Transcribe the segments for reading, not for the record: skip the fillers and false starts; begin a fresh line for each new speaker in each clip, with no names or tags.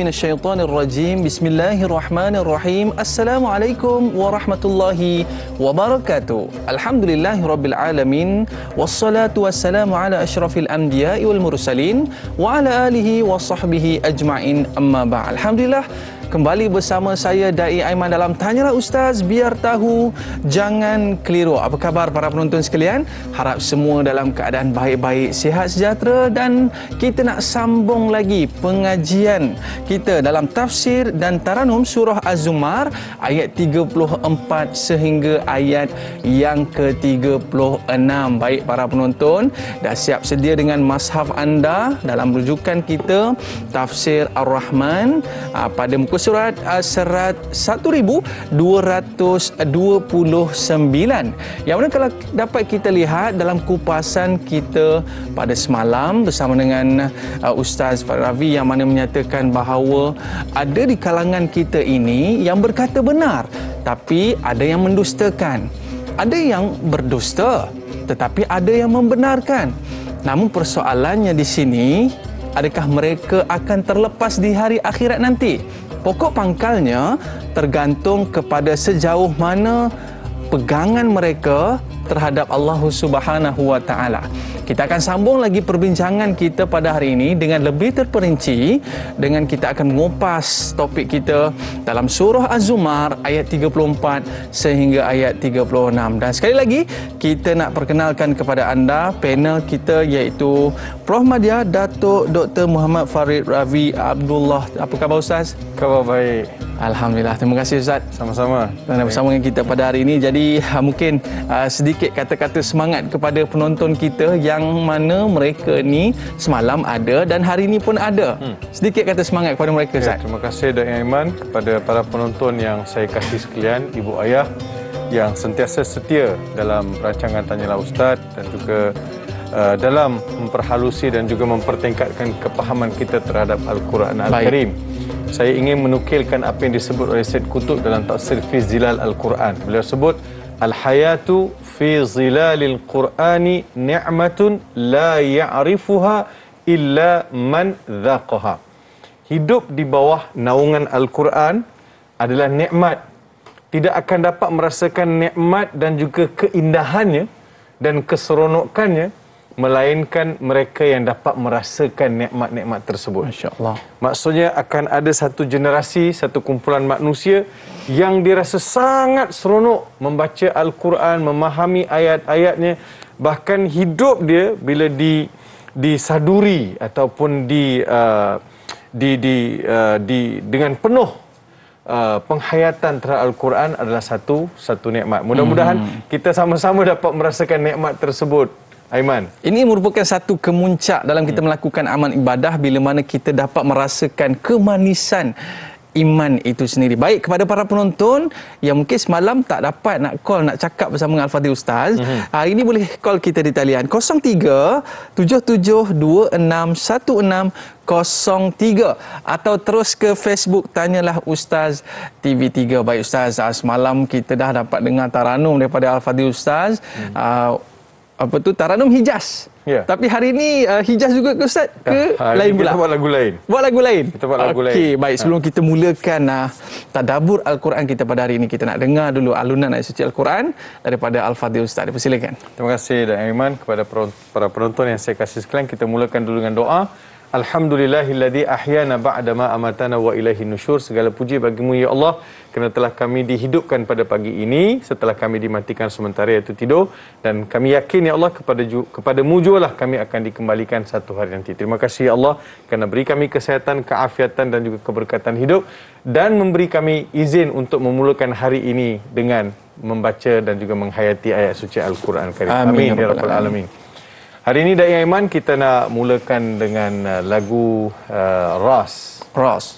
minasyaitonir rajim. Bismillahirrahmanirrahim. Assalamualaikum warahmatullahi wabarakatuh. Alhamdulillahirabbil alamin wassalatu wassalamu ala asyrafil anbiya'i wal mursalin wa ala alihi wa sahbihi ajma'in. Amma ba'd. Alhamdulillah, kembali bersama saya Dai Aiman dalam Tanyalah Ustaz, biar tahu jangan keliru. Apa khabar para penonton sekalian? Harap semua dalam keadaan baik-baik, sihat sejahtera, dan kita nak sambung lagi pengajian kita dalam tafsir dan taranum surah Az-Zumar ayat 34 sehingga ayat yang ke-36. Baik para penonton, dah siap sedia dengan mushaf anda dalam rujukan kita tafsir Ar-Rahman pada muka surat serat 1229, yang mana kalau dapat kita lihat dalam kupasan kita pada semalam bersama dengan Ustaz Ravi, yang mana menyatakan bahawa ada di kalangan kita ini yang berkata benar tapi ada yang mendustakan, ada yang berdusta tetapi ada yang membenarkan. Namun persoalannya di sini, adakah mereka akan terlepas di hari akhirat nanti? Pokok pangkalnya tergantung kepada sejauh mana pegangan mereka terhadap Allah Subhanahu wa taala. Kita akan sambung lagi perbincangan kita pada hari ini dengan lebih terperinci, dengan kita akan mengupas topik kita dalam surah Az-Zumar ayat 34 sehingga ayat 36. Dan sekali lagi kita nak perkenalkan kepada anda panel kita, iaitu Prof Madya Datuk Dr. Muhammad Farid Ravi Abdullah. Apa khabar Ustaz?
Khabar baik.
Alhamdulillah. Terima kasih Ustaz.
Sama-sama.
Dan bersama dengan kita pada hari ini. Jadi mungkin sedikit kata-kata semangat kepada penonton kita yang mana mereka ni semalam ada dan hari ini pun ada. Sedikit kata semangat kepada mereka Ustaz.
Terima kasih Dr. Aiman, kepada para penonton yang saya kasih sekalian, ibu ayah yang sentiasa setia dalam rancangan Tanyalah Ustaz dan juga dalam memperhalusi dan juga mempertingkatkan kepahaman kita terhadap Al-Quran Al-Karim. Saya ingin menukilkan apa yang disebut oleh Syed Qutb dalam tafsir Fi Zilal Al-Quran. Beliau sebut, Al-hayatu fi zilalil Qur'ani ni'matun la ya'rifuha illa man dhaqaha. Hidup di bawah naungan Al-Quran adalah nikmat. Tidak akan dapat merasakan nikmat dan juga keindahannya dan keseronokannya melainkan mereka yang dapat merasakan nikmat-nikmat tersebut.
Masya-Allah.
Maksudnya akan ada satu generasi, satu kumpulan manusia yang dirasa sangat seronok membaca Al-Quran, memahami ayat-ayatnya, bahkan hidup dia bila disaduri ataupun dengan penuh penghayatan terhadap Al-Quran adalah satu nikmat. Mudah-mudahan kita sama-sama dapat merasakan nikmat tersebut. Aiman,
ini merupakan satu kemuncak dalam kita melakukan amal ibadah bila mana kita dapat merasakan kemanisan iman itu sendiri. Baik, kepada para penonton yang mungkin semalam tak dapat nak call, nak cakap bersama dengan Al-Fadhil Ustaz, hari ini boleh call kita di talian 03 77 26 16 03 atau terus ke Facebook Tanyalah Ustaz TV3. Baik Ustaz, semalam kita dah dapat dengar taranum daripada Al-Fadhil Ustaz. Taranum Hijaz.
Ya.
Tapi hari ini Hijaz juga ke Ustaz? Ke lain pula?
Kita buat lagu lain.
Buat lagu lain?
Kita buat lagu lain.
Okey, baik. Sebelum kita mulakan tadabbur Al-Quran kita pada hari ini, kita nak dengar dulu alunan ayat suci Al-Quran daripada Al-Fadhil Ustaz. Dipersilakan.
Terima kasih Dr. Aiman. Kepada para penonton yang saya kasih sekalian, kita mulakan dulu dengan doa. Alhamdulillahilladzi ahyana ba'da ma amatana wa ilaihin nusyur. Segala puji bagimu ya Allah, kerana telah kami dihidupkan pada pagi ini setelah kami dimatikan sementara, iaitu tidur, dan kami yakin ya Allah kepadamu jugalah kami akan dikembalikan satu hari nanti. Terima kasih ya Allah kerana beri kami kesihatan, keafiatan dan juga keberkatan hidup, dan memberi kami izin untuk memulakan hari ini dengan membaca dan juga menghayati ayat suci Al-Quran Karim. Amin ya rabbal alamin. Hari ini Dai Aiman, kita nak mulakan dengan lagu Ras.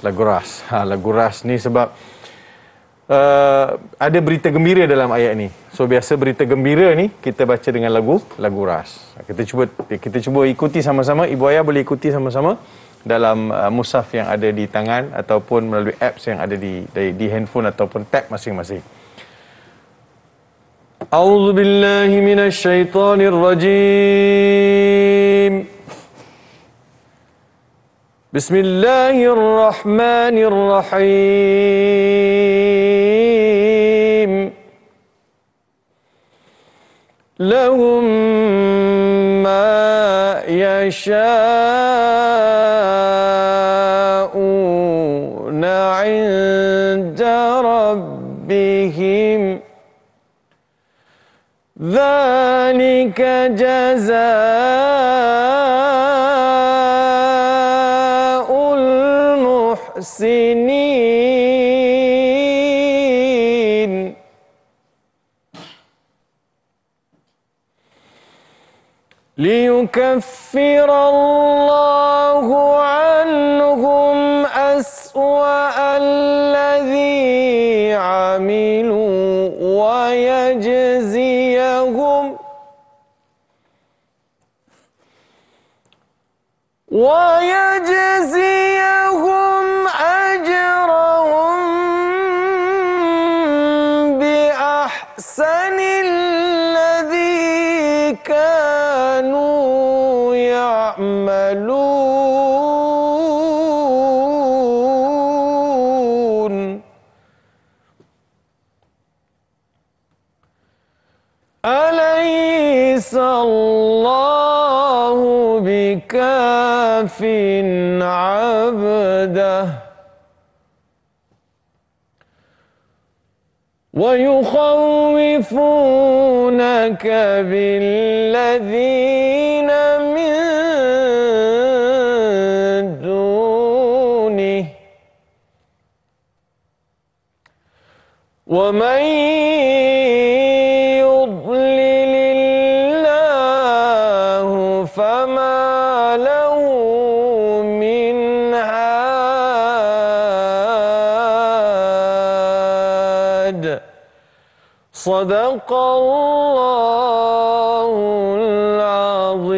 Lagu Ras. Lagu Ras ni sebab ada berita gembira dalam ayat ni. So biasa berita gembira ni kita baca dengan lagu Ras. Kita cuba ikuti sama-sama. Ibu ayah boleh ikuti sama-sama dalam mushaf yang ada di tangan ataupun melalui apps yang ada di handphone ataupun tab masing-masing. A'udzu billahi minasyaitonir rajim. Bismillahirrahmanirrahim. Lahum ma yasha'una 'inda rabbihim. Dzalika jazaa'ul muhsinin. ليكفر الله عنهم أسوأ الذي عملوا ويجزيهم أجرهم بأحسن الذي كانوا يعملون. أليس الله بكاف عبده ويخوفونك بالذين من دونه ومن يضلل الله فما له من هاد. صدق الله العظيم.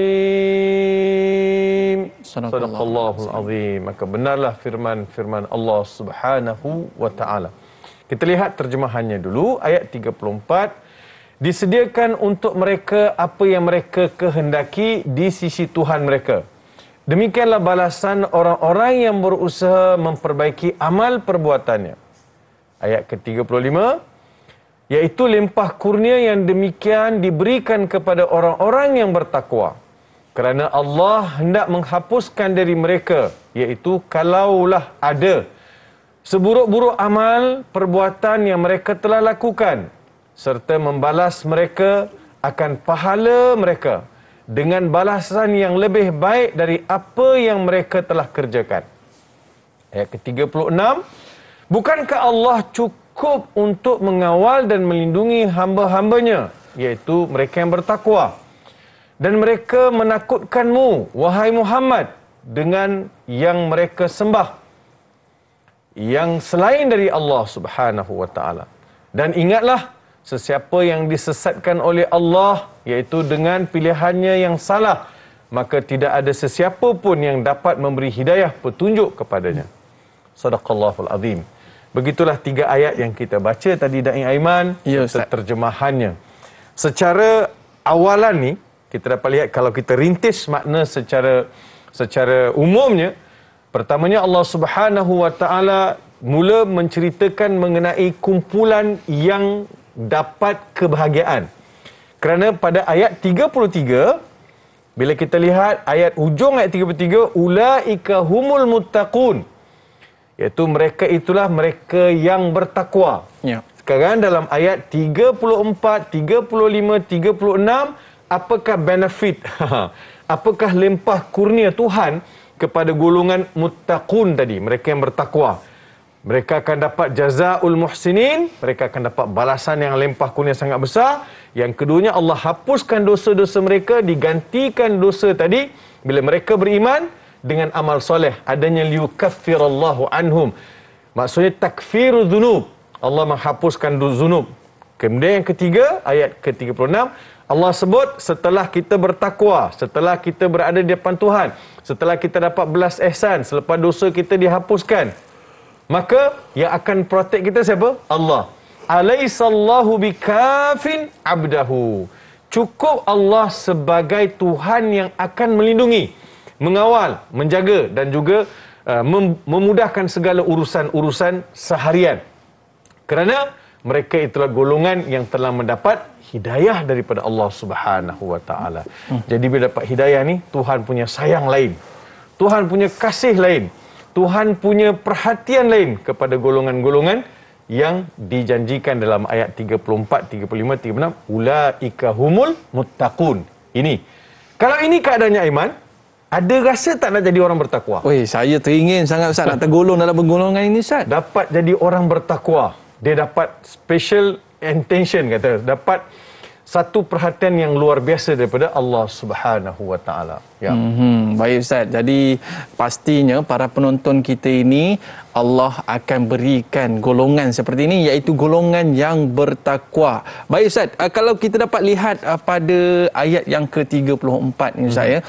Sadaqallahul azim. Maka benarlah firman Allah Subhanahu wa taala. Kita lihat terjemahannya dulu, ayat 34. Disediakan untuk mereka apa yang mereka kehendaki di sisi Tuhan mereka. Demikianlah balasan orang-orang yang berusaha memperbaiki amal perbuatannya. Ayat ke-35, iaitu limpah kurnia yang demikian diberikan kepada orang-orang yang bertakwa. Kerana Allah hendak menghapuskan dari mereka, iaitu kalaulah ada seburuk-buruk amal perbuatan yang mereka telah lakukan, serta membalas mereka akan pahala mereka dengan balasan yang lebih baik dari apa yang mereka telah kerjakan. Ayat ke-36, bukankah Allah cukup untuk mengawal dan melindungi hamba-hambanya, iaitu mereka yang bertakwa, dan mereka menakutkanmu, wahai Muhammad, dengan yang mereka sembah yang selain dari Allah Subhanahu wa taala. Dan ingatlah, sesiapa yang disesatkan oleh Allah, iaitu dengan pilihannya yang salah, maka tidak ada sesiapa pun yang dapat memberi hidayah petunjuk kepadanya. Sadaqallahul azim. Begitulah 3 ayat yang kita baca tadi, Da'i Aiman, terjemahannya. Secara awalan ni, kita dapat lihat kalau kita rintis makna secara umumnya, pertamanya Allah Subhanahu wa taala mula menceritakan mengenai kumpulan yang dapat kebahagiaan. Kerana pada ayat 33, bila kita lihat ayat hujung ayat 33, ulaika humul muttaqun, iaitu mereka itulah mereka yang bertakwa. Ya. Sekarang dalam ayat 34, 35, 36, apakah benefit? Apakah limpah kurnia Tuhan kepada golongan muttaqun tadi, mereka yang bertakwa? Mereka akan dapat jazaa'ul muhsinin, mereka akan dapat balasan yang limpah kurnia sangat besar. Yang keduanya, Allah hapuskan dosa-dosa mereka, digantikan dosa tadi bila mereka beriman dengan amal soleh. Adanya liyukaffirallahu anhum. Maksudnya takfiru dhunub. Allah menghapuskan zunub. Kemudian yang ketiga, ayat ke-36, Allah sebut setelah kita bertakwa, setelah kita berada di depan Tuhan, setelah kita dapat belas ihsan, selepas dosa kita dihapuskan, maka yang akan protect kita siapa? Allah. Alaisallahu bikafin abdahu. Cukup Allah sebagai Tuhan yang akan melindungi. mengawal, menjaga dan juga memudahkan segala urusan-urusan seharian. Kerana mereka itulah golongan yang telah mendapat hidayah daripada Allah Subhanahu wa taala. Jadi bila dapat hidayah ni, Tuhan punya sayang lain. Tuhan punya kasih lain. Tuhan punya perhatian lain kepada golongan-golongan yang dijanjikan dalam ayat 34, 35, 36, ulaika humul muttaqun. Ini. Kalau ini keadaannya Aiman, ada rasa tak nak jadi orang bertakwa?
Oi, saya teringin sangat Ustaz nak tergolong dalam golongan ini Ustaz.
Dapat jadi orang bertakwa. Dia dapat special intention kata, dapat satu perhatian yang luar biasa daripada Allah Subhanahu wa taala. Ya.
Baik Ustaz. Jadi pastinya para penonton kita ini Allah akan berikan golongan seperti ini, iaitu golongan yang bertakwa. Baik Ustaz, kalau kita dapat lihat pada ayat yang ke-34 ni Ustaz ya,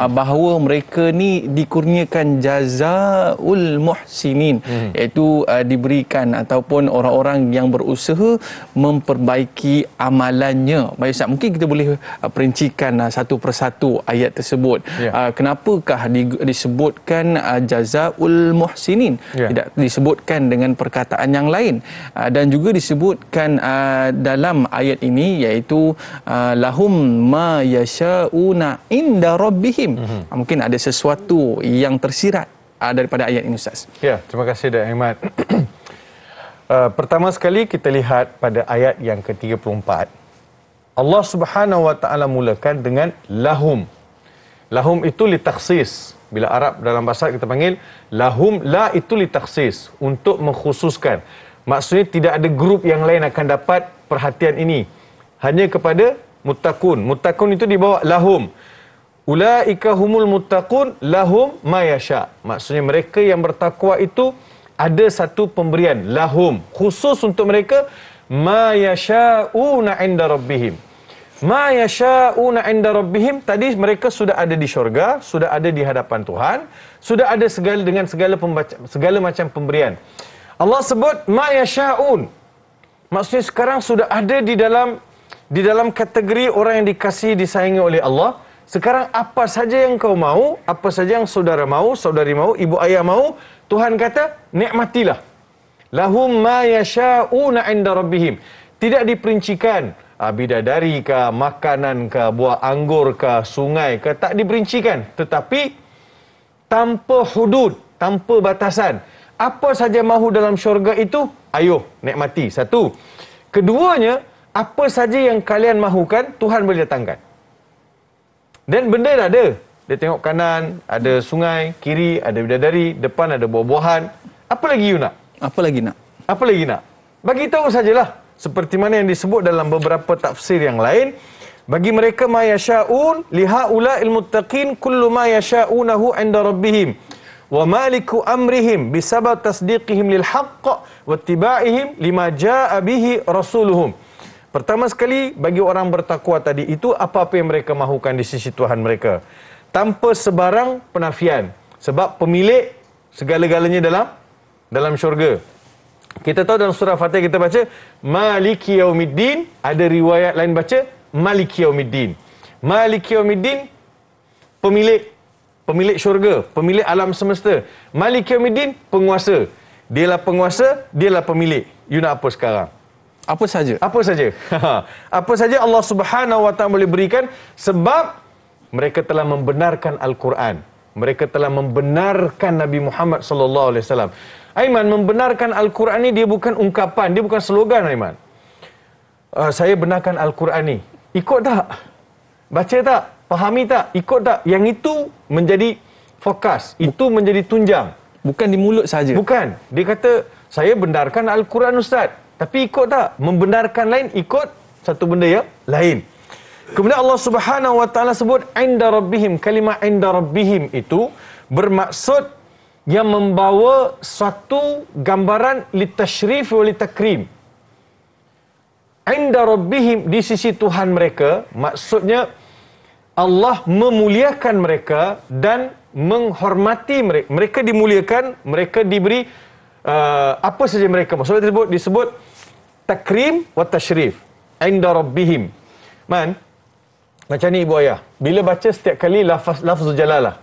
bahawa mereka ni dikurniakan jazaul muhsinin, iaitu diberikan ataupun orang-orang yang berusaha memperbaiki amalannya. Baik Ustaz, mungkin kita boleh perincikan satu persatu ayat tersebut. Kenapakah disebutkan jazaul muhsinin? Tidak disebutkan dengan perkataan yang lain, dan juga disebutkan dalam ayat ini, iaitu lahum ma yasha'una inda rabbihim. Mungkin ada sesuatu yang tersirat daripada ayat ini Ustaz.
Ya, terima kasih Dr. Ahmad. Pertama sekali kita lihat pada ayat yang ke-34. Allah Subhanahu wa taala mulakan dengan lahum. Lahum itu litakhsis. Bila Arab dalam bahasa kita panggil lahum, la itu litakhsis, untuk mengkhususkan. Maksudnya tidak ada grup yang lain akan dapat perhatian ini. Hanya kepada muttaqun. Muttaqun itu dibawa lahum. Ulaika humul muttaqun lahum ma yasha. Maksudnya mereka yang bertakwa itu ada satu pemberian lahum khusus untuk mereka, ma yasha'una 'inda rabbihim. Ma yasha'una 'inda rabbihim, tadi mereka sudah ada di syurga, sudah ada di hadapan Tuhan, sudah ada segala macam pemberian. Allah sebut ma yasha'un. Maksudnya sekarang sudah ada di dalam kategori orang yang dikasihi, disayangi oleh Allah. Sekarang apa saja yang kau mahu, apa saja yang saudara mahu, saudari mahu, ibu ayah mahu, Tuhan kata nikmatilah. Lahum ma yasha'una 'inda rabbihim. Tidak diperincikan bidadari ke, makanan ke, buah anggur ke, sungai ke, tak diperincikan, tetapi tanpa hudud, tanpa batasan. Apa saja mahu dalam syurga itu, ayo nikmati. Satu. Keduanya, apa saja yang kalian mahukan, Tuhan boleh datangkan. Dan benda dah ada. Dia tengok kanan, ada sungai, kiri ada bidadari, depan ada buah-buahan. Apa lagi you nak?
Apa lagi nak?
Apa lagi nak? Bagi tahu sajalah. Seperti mana yang disebut dalam beberapa tafsir yang lain, bagi mereka ma yasha'un lihaula'il muttaqin kullu ma yasha'unahu 'inda rabbihim wa maliku amrihim bisabab tasdiqihim lil haqq wa ittiba'ihim lima jaa'a bihi rasuluhum. Pertama sekali, bagi orang bertakwa tadi itu apa-apa yang mereka mahukan di sisi Tuhan mereka, tanpa sebarang penafian, sebab pemilik segala-galanya dalam syurga. Kita tahu dalam surah Fatihah kita baca Maliki Yaumiddin, ada riwayat lain baca Maliki Yaumiddin. Maliki Yaumiddin, pemilik syurga, pemilik alam semesta. Maliki Yaumiddin, penguasa. Dialah penguasa, dialah pemilik. You nak apa sekarang?
Apa saja?
Apa saja. Apa saja Allah Subhanahu wa taala boleh berikan, sebab mereka telah membenarkan Al-Quran. Mereka telah membenarkan Nabi Muhammad sallallahu alaihi wasallam. Aiman, membenarkan Al-Quran ni dia bukan ungkapan, dia bukan slogan Aiman. Saya benarkan Al-Quran ni. Ikut tak? Baca tak? Fahami tak? Ikut tak? Yang itu menjadi fokus. Itu menjadi tunjang.
Bukan di mulut saja.
Bukan. Dia kata, saya benarkan Al-Quran Ustaz. Tapi ikut tak? Membenarkan lain, ikut satu benda yang lain. Kemudian Allah Subhanahu wa taala sebut inda rabbihim. Kalimah inda rabbihim itu bermaksud yang membawa suatu gambaran litashrif wa litakrim. Inda rabbihim, di sisi Tuhan mereka, maksudnya Allah memuliakan mereka dan menghormati mereka. Mereka dimuliakan, mereka diberi apa saja mereka. Maksudnya disebut takrim wa tashrif. Inda rabbihim. Macam ni ibu ayah, bila baca setiap kali lafaz jalalah,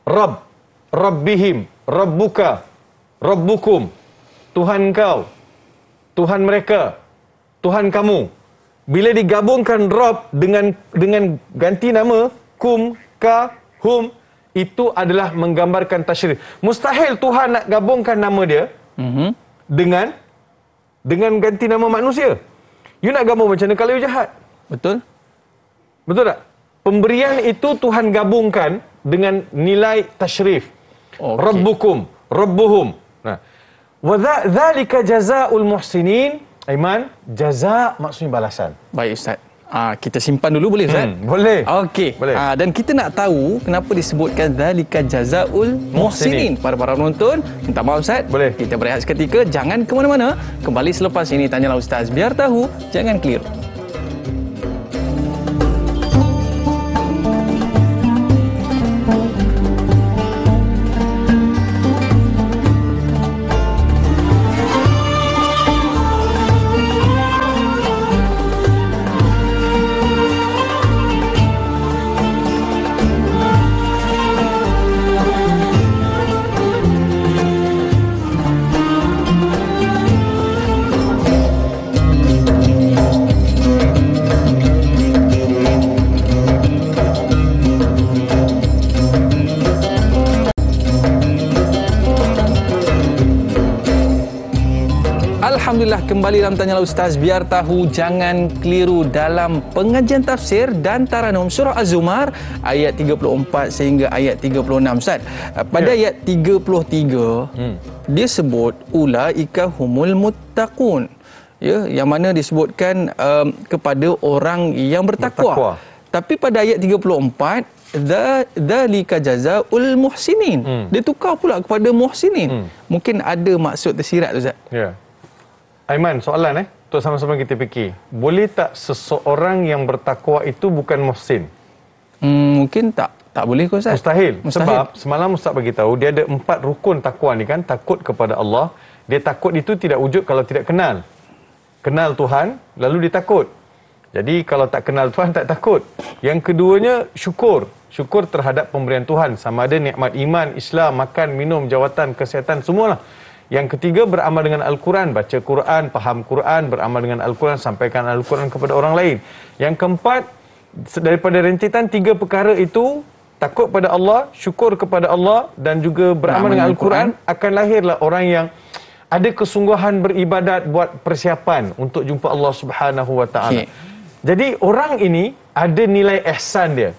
Rabb, Rabbihim, Rabbuka, Rabbukum, Tuhan kau, Tuhan mereka, Tuhan kamu. Bila digabungkan Rabb dengan ganti nama kum, ka, hum, itu adalah menggambarkan tasyrif. Mustahil Tuhan nak gabungkan nama dia dengan ganti nama manusia. You nak gabung macam mana kalau you jahat?
Betul?
Betul tak? Pemberian itu Tuhan gabungkan dengan nilai tasyrif.
Okay.
Rabbukum, Rabbuhum. Nah, wa dzalika jazaa'ul muhsinin. Aiman, jaza maksudnya balasan.
Baik Ustaz. Kita simpan dulu boleh Ustaz?
Boleh.
Okey.
Boleh.
Dan kita nak tahu kenapa disebutkan zalika jazaul muhsinin. Para penonton, minta maaf Ustaz.
Boleh.
Kita berehat seketika, jangan ke mana-mana. Kembali selepas ini Tanyalah Ustaz, biar tahu, jangan keliru. Alhamdulillah, kembali dalam Tanyalah Ustaz, biar tahu jangan keliru dalam pengajian tafsir dan taranum surah Az-Zumar ayat 34 sehingga ayat 36 Ustaz. Pada ayat 33 dia sebut ulaika humul muttaqun. Ya, yang mana disebutkan kepada orang yang bertakwa. Tapi pada ayat 34 dzalika jazaul muhsinin. Dia tukar pula kepada muhsinin. Mungkin ada maksud tersirat tu Ustaz.
Ya. Aiman, soalan untuk sama-sama kita fikir. Boleh tak seseorang yang bertakwa itu bukan muhsin?
Mungkin tak boleh ke Ustaz?
Mustahil. Sebab semalam Ustaz bagi tahu dia ada 4 rukun takwa ni kan, takut kepada Allah. Dia takut itu tidak wujud kalau tidak kenal. Kenal Tuhan, lalu dia takut. Jadi kalau tak kenal Tuhan, tak takut. Yang keduanya, syukur. Syukur terhadap pemberian Tuhan. Sama ada nikmat iman, Islam, makan, minum, jawatan, kesihatan, semualah. Yang ketiga, beramal dengan Al-Quran. Baca Quran, faham Quran, beramal dengan Al-Quran, sampaikan Al-Quran kepada orang lain. Yang keempat, daripada rentetan 3 perkara itu, takut pada Allah, syukur kepada Allah dan juga beramal dengan Al-Quran, akan lahirlah orang yang ada kesungguhan beribadat buat persiapan untuk jumpa Allah Subhanahu Wa Taala. Jadi orang ini ada nilai ihsan dia.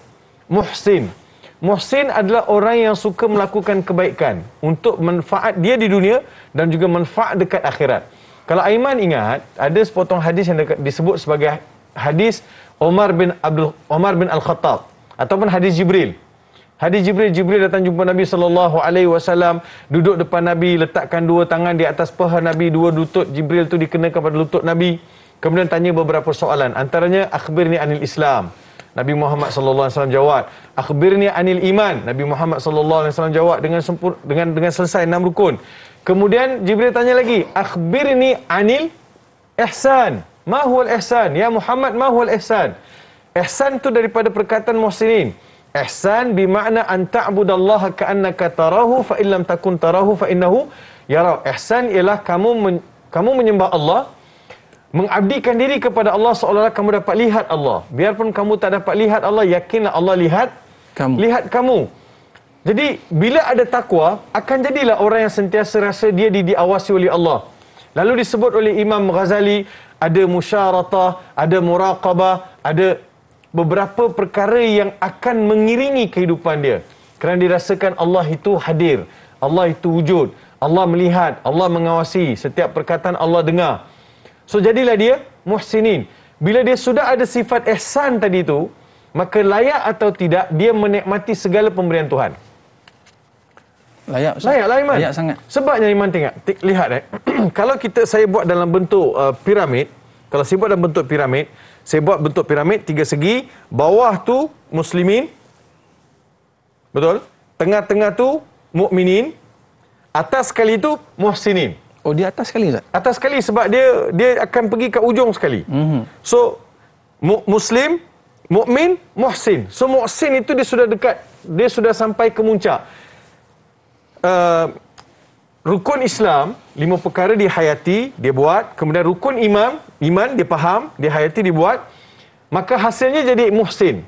Muhsin. Muhsin adalah orang yang suka melakukan kebaikan untuk manfaat dia di dunia dan juga manfaat dekat akhirat. Kalau Aiman ingat, ada sepotong hadis yang disebut sebagai hadis Umar bin Al-Khattab ataupun hadis Jibril. Hadis Jibril datang jumpa Nabi SAW, duduk depan Nabi, letakkan 2 tangan di atas paha Nabi, 2 lutut Jibril tu dikenakan pada lutut Nabi. Kemudian tanya beberapa soalan, antaranya akhbirni anil Islam. Nabi Muhammad SAW jawab, akhbirni anil iman. Nabi Muhammad SAW jawab dengan selesai 6 rukun. Kemudian Jibril tanya lagi, akhbirni anil ihsan. Ma huwal ihsan? Ya Muhammad, ma huwal ihsan? Ihsan tu daripada perkataan muhsinin. Ihsan bermakna an ta'budallaha ka'annaka tarahu fa illam takun tarahu fa innahu yara. Ihsan ialah kamu menyembah Allah, mengabdikan diri kepada Allah seolah-olah kamu dapat lihat Allah. Biarpun kamu tak dapat lihat Allah, yakinlah Allah lihat kamu. Jadi bila ada takwa, akan jadilah orang yang sentiasa rasa dia diawasi oleh Allah. Lalu disebut oleh Imam Ghazali, ada musyaratah, ada muraqabah, ada beberapa perkara yang akan mengiringi kehidupan dia. Kerana dirasakan Allah itu hadir, Allah itu wujud, Allah melihat, Allah mengawasi, setiap perkataan Allah dengar. So jadilah dia muhsinin. Bila dia sudah ada sifat ihsan tadi tu, maka layak atau tidak dia menikmati segala pemberian Tuhan.
Layak
lah Iman.
Layak sangat.
Sebabnya Iman lihat kalau saya buat dalam bentuk piramid, kalau saya buat dalam bentuk piramid, saya buat bentuk piramid 3 segi, bawah tu muslimin, betul? Tengah-tengah tu mukminin, atas sekali tu muhsinin.
Oh, di atas sekali Ustaz?
Atas sekali sebab dia akan pergi ke ujung sekali. So muslim mukmin, muhsin. So muhsin itu dia sudah dekat, dia sudah sampai ke muncak. Rukun Islam, 5 perkara dia hayati, dia buat. Kemudian rukun iman dia faham, dia hayati, dia buat. Maka hasilnya jadi muhsin.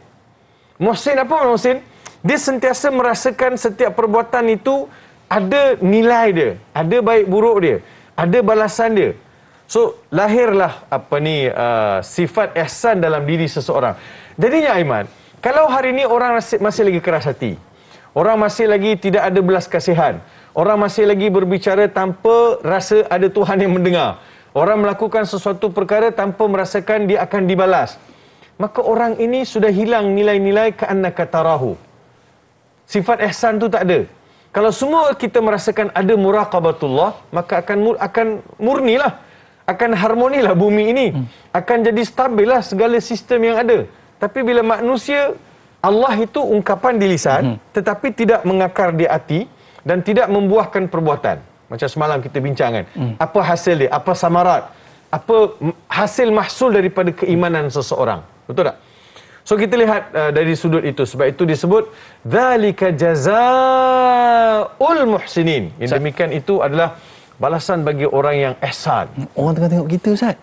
Muhsin apa muhsin? Dia sentiasa merasakan setiap perbuatan itu ada nilai dia, ada baik buruk dia, ada balasan dia. So lahirlah sifat ihsan dalam diri seseorang. Jadinya Aiman, kalau hari ini orang masih lagi keras hati, orang masih lagi tidak ada belas kasihan, orang masih lagi berbicara tanpa rasa ada Tuhan yang mendengar, orang melakukan sesuatu perkara tanpa merasakan dia akan dibalas, maka orang ini sudah hilang nilai-nilai ka'annaka tarahu. Sifat ihsan tu tak ada. Kalau semua kita merasakan ada muraqabatullah, maka akan murnilah, akan harmonilah bumi ini, akan jadi stabillah segala sistem yang ada. Tapi bila manusia, Allah itu ungkapan di lisan, tetapi tidak mengakar di hati dan tidak membuahkan perbuatan. Macam semalam kita bincang kan, apa hasil dia, apa samarat, apa hasil mahsul daripada keimanan seseorang. Betul tak? So kita lihat dari sudut itu. Sebab itu disebut dzalika jazaa'ul muhsinin. Yang demikian itu adalah balasan bagi orang yang ihsan.
Orang tengah tengok kita, Ustaz.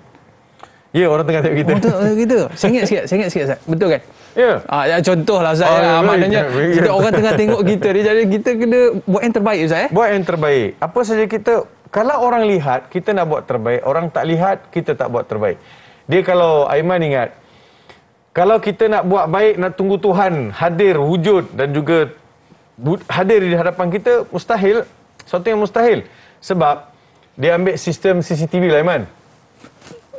Ya, orang tengah tengok kita.
Orang tengok kita. Sengit sikit, Ustaz. Betul kan?
Ya.
Ya contohlah, Ustaz. Maknanya kita orang tengah tengok kita. Jadi kita kena buat yang terbaik, Ustaz.
Buat yang terbaik. Apa saja kita, kalau orang lihat, kita nak buat terbaik. Orang tak lihat, kita tak buat terbaik. Dia kalau Aiman ingat, kalau kita nak buat baik, nak tunggu Tuhan hadir, wujud dan juga hadir di hadapan kita, mustahil. Sesuatu yang mustahil. Sebab dia ambil sistem CCTV lah, Iman.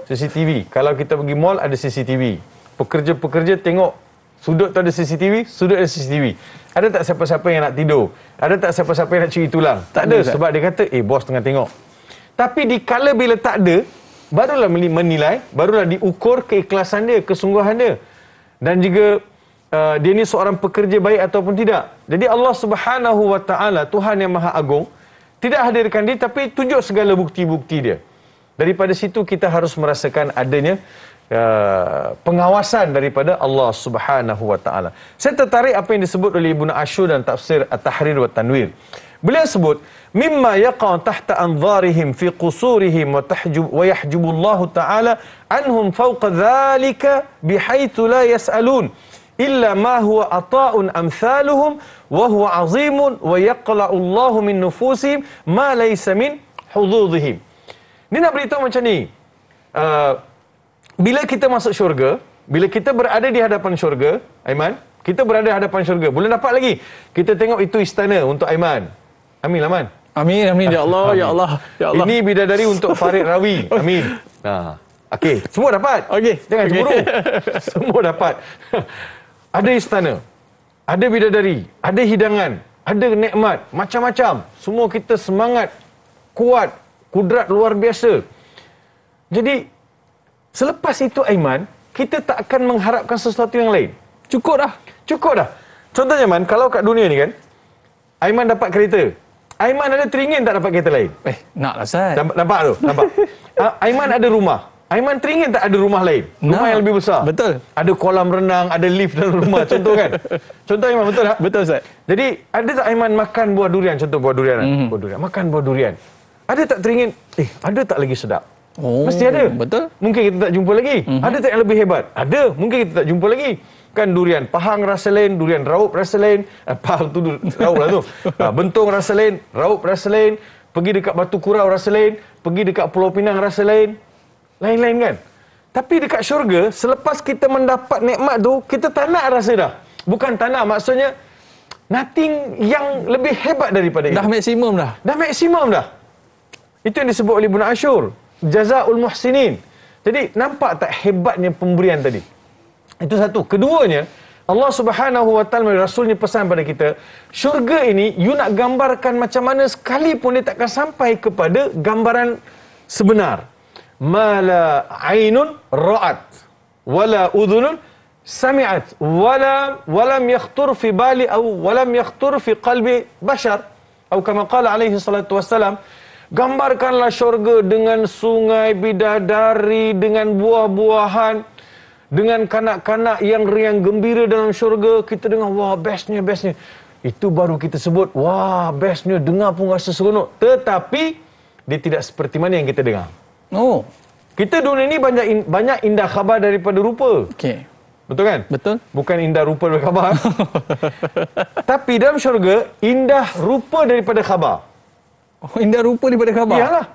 CCTV. Kalau kita pergi mall, ada CCTV. Pekerja-pekerja tengok sudut tu ada CCTV, sudut ada CCTV. Ada tak siapa-siapa yang nak tidur? Ada tak siapa-siapa yang nak curi tulang? Tak ada. Sebab dia kata, bos tengah tengok. Tapi dikala bila tak ada, barulah menilai, barulah diukur keikhlasan dia, kesungguhan dia. Dan juga dia ni seorang pekerja baik ataupun tidak. Jadi Allah Subhanahu Wa Taala, Tuhan yang Maha Agung, tidak hadirkan dia tapi tunjuk segala bukti-bukti dia. Daripada situ kita harus merasakan adanya pengawasan daripada Allah Subhanahu Wa Taala. Saya tertarik apa yang disebut oleh Ibnu Ashur dan tafsir At-Tahrir wa Tanwir. Beliau sebut mimma yaqa tahta anzarihim fi qusurihim wa yahjubu Allah Taala anhum fawqa dhalika bihaitsu la yas'alun illa ma huwa ata'un amsaluhum wa huwa 'azimun wa yaqla'u Allah min nufusihim ma laysa min hududihim. Ni nak beritahu macam ni. Bila kita masuk syurga, bila kita berada di hadapan syurga, Aiman, kita berada di hadapan syurga, boleh dapat lagi. Kita tengok itu istana untuk Aiman. Amin, Aman.
Amin, amin. Ya Allah, amin. Ya Allah, ya Allah.
Ini bidadari untuk Farid Rawi. Amin. Nah, okey, semua dapat.
Okey.
Jangan cemburu. Semua dapat. Ada istana, ada bidadari, ada hidangan, ada nikmat, macam-macam. Semua kita semangat, kuat, kudrat luar biasa. Jadi, selepas itu Aiman, kita tak akan mengharapkan sesuatu yang lain.
Cukup dah.
Cukup dah. Contohnya, Man, kalau kat dunia ni kan, Aiman dapat kereta. Aiman ada teringin tak dapat kereta lain?
Naklah, Ustaz.
Nampak tu? Nampak. Aiman ada rumah. Aiman teringin tak ada rumah lain? Rumah yang lebih besar.
Betul.
Ada kolam renang, ada lift dalam rumah. Contoh kan? Contoh Aiman, betul tak?
Betul, Ustaz.
Jadi, ada tak Aiman makan buah durian? Contoh buah durian. Buah durian. Makan buah durian. Ada tak teringin? Ada tak lagi sedap? Mesti ada.
Betul.
Mungkin kita tak jumpa lagi. Ada tak yang lebih hebat? Ada. Mungkin kita tak jumpa lagi. Kan durian Pahang rasa lain, durian Raup rasa lain. Pahang tu Raup lah tu. Bentong rasa lain, Raup rasa lain. Pergi dekat Batu Kurau rasa lain. Pergi dekat Pulau Pinang rasa lain. Lain-lain kan? Tapi dekat syurga, selepas kita mendapat nikmat tu, kita tak nak rasa dah. Bukan tak nak, maksudnya nothing yang lebih hebat daripada itu.
Dah maksimum dah.
Dah maksimum dah. Itu yang disebut oleh Ibnu Ashur. Jazaa'ul muhsinin. Jadi, nampak tak hebatnya pemberian tadi? Itu satu. Keduanya, Allah Subhanahu Wa Taala Rasulnya pesan pada kita, syurga ini you nak gambarkan macam mana sekalipun dia takkan sampai kepada gambaran sebenar. Mala ainun ra'at wala udhunun sami'at walam yakhtur fi bali aw walam yakhtur fi qalbi bashar atau kama qala alaihi salatu wassalam. Gambarkanlah syurga dengan sungai bidadari, dengan buah-buahan, dengan kanak-kanak yang riang gembira dalam syurga, kita dengar, wah bestnya. Itu baru kita sebut, wah bestnya, dengar pun rasa seronok. Tetapi dia tidak seperti mana yang kita dengar.
Oh.
Kita dunia ini banyak indah khabar daripada rupa.
Okey.
Betul kan?
Betul.
Bukan indah rupa daripada khabar. Tapi dalam syurga, indah rupa daripada khabar.
Oh, indah rupa daripada khabar.
Iyalah.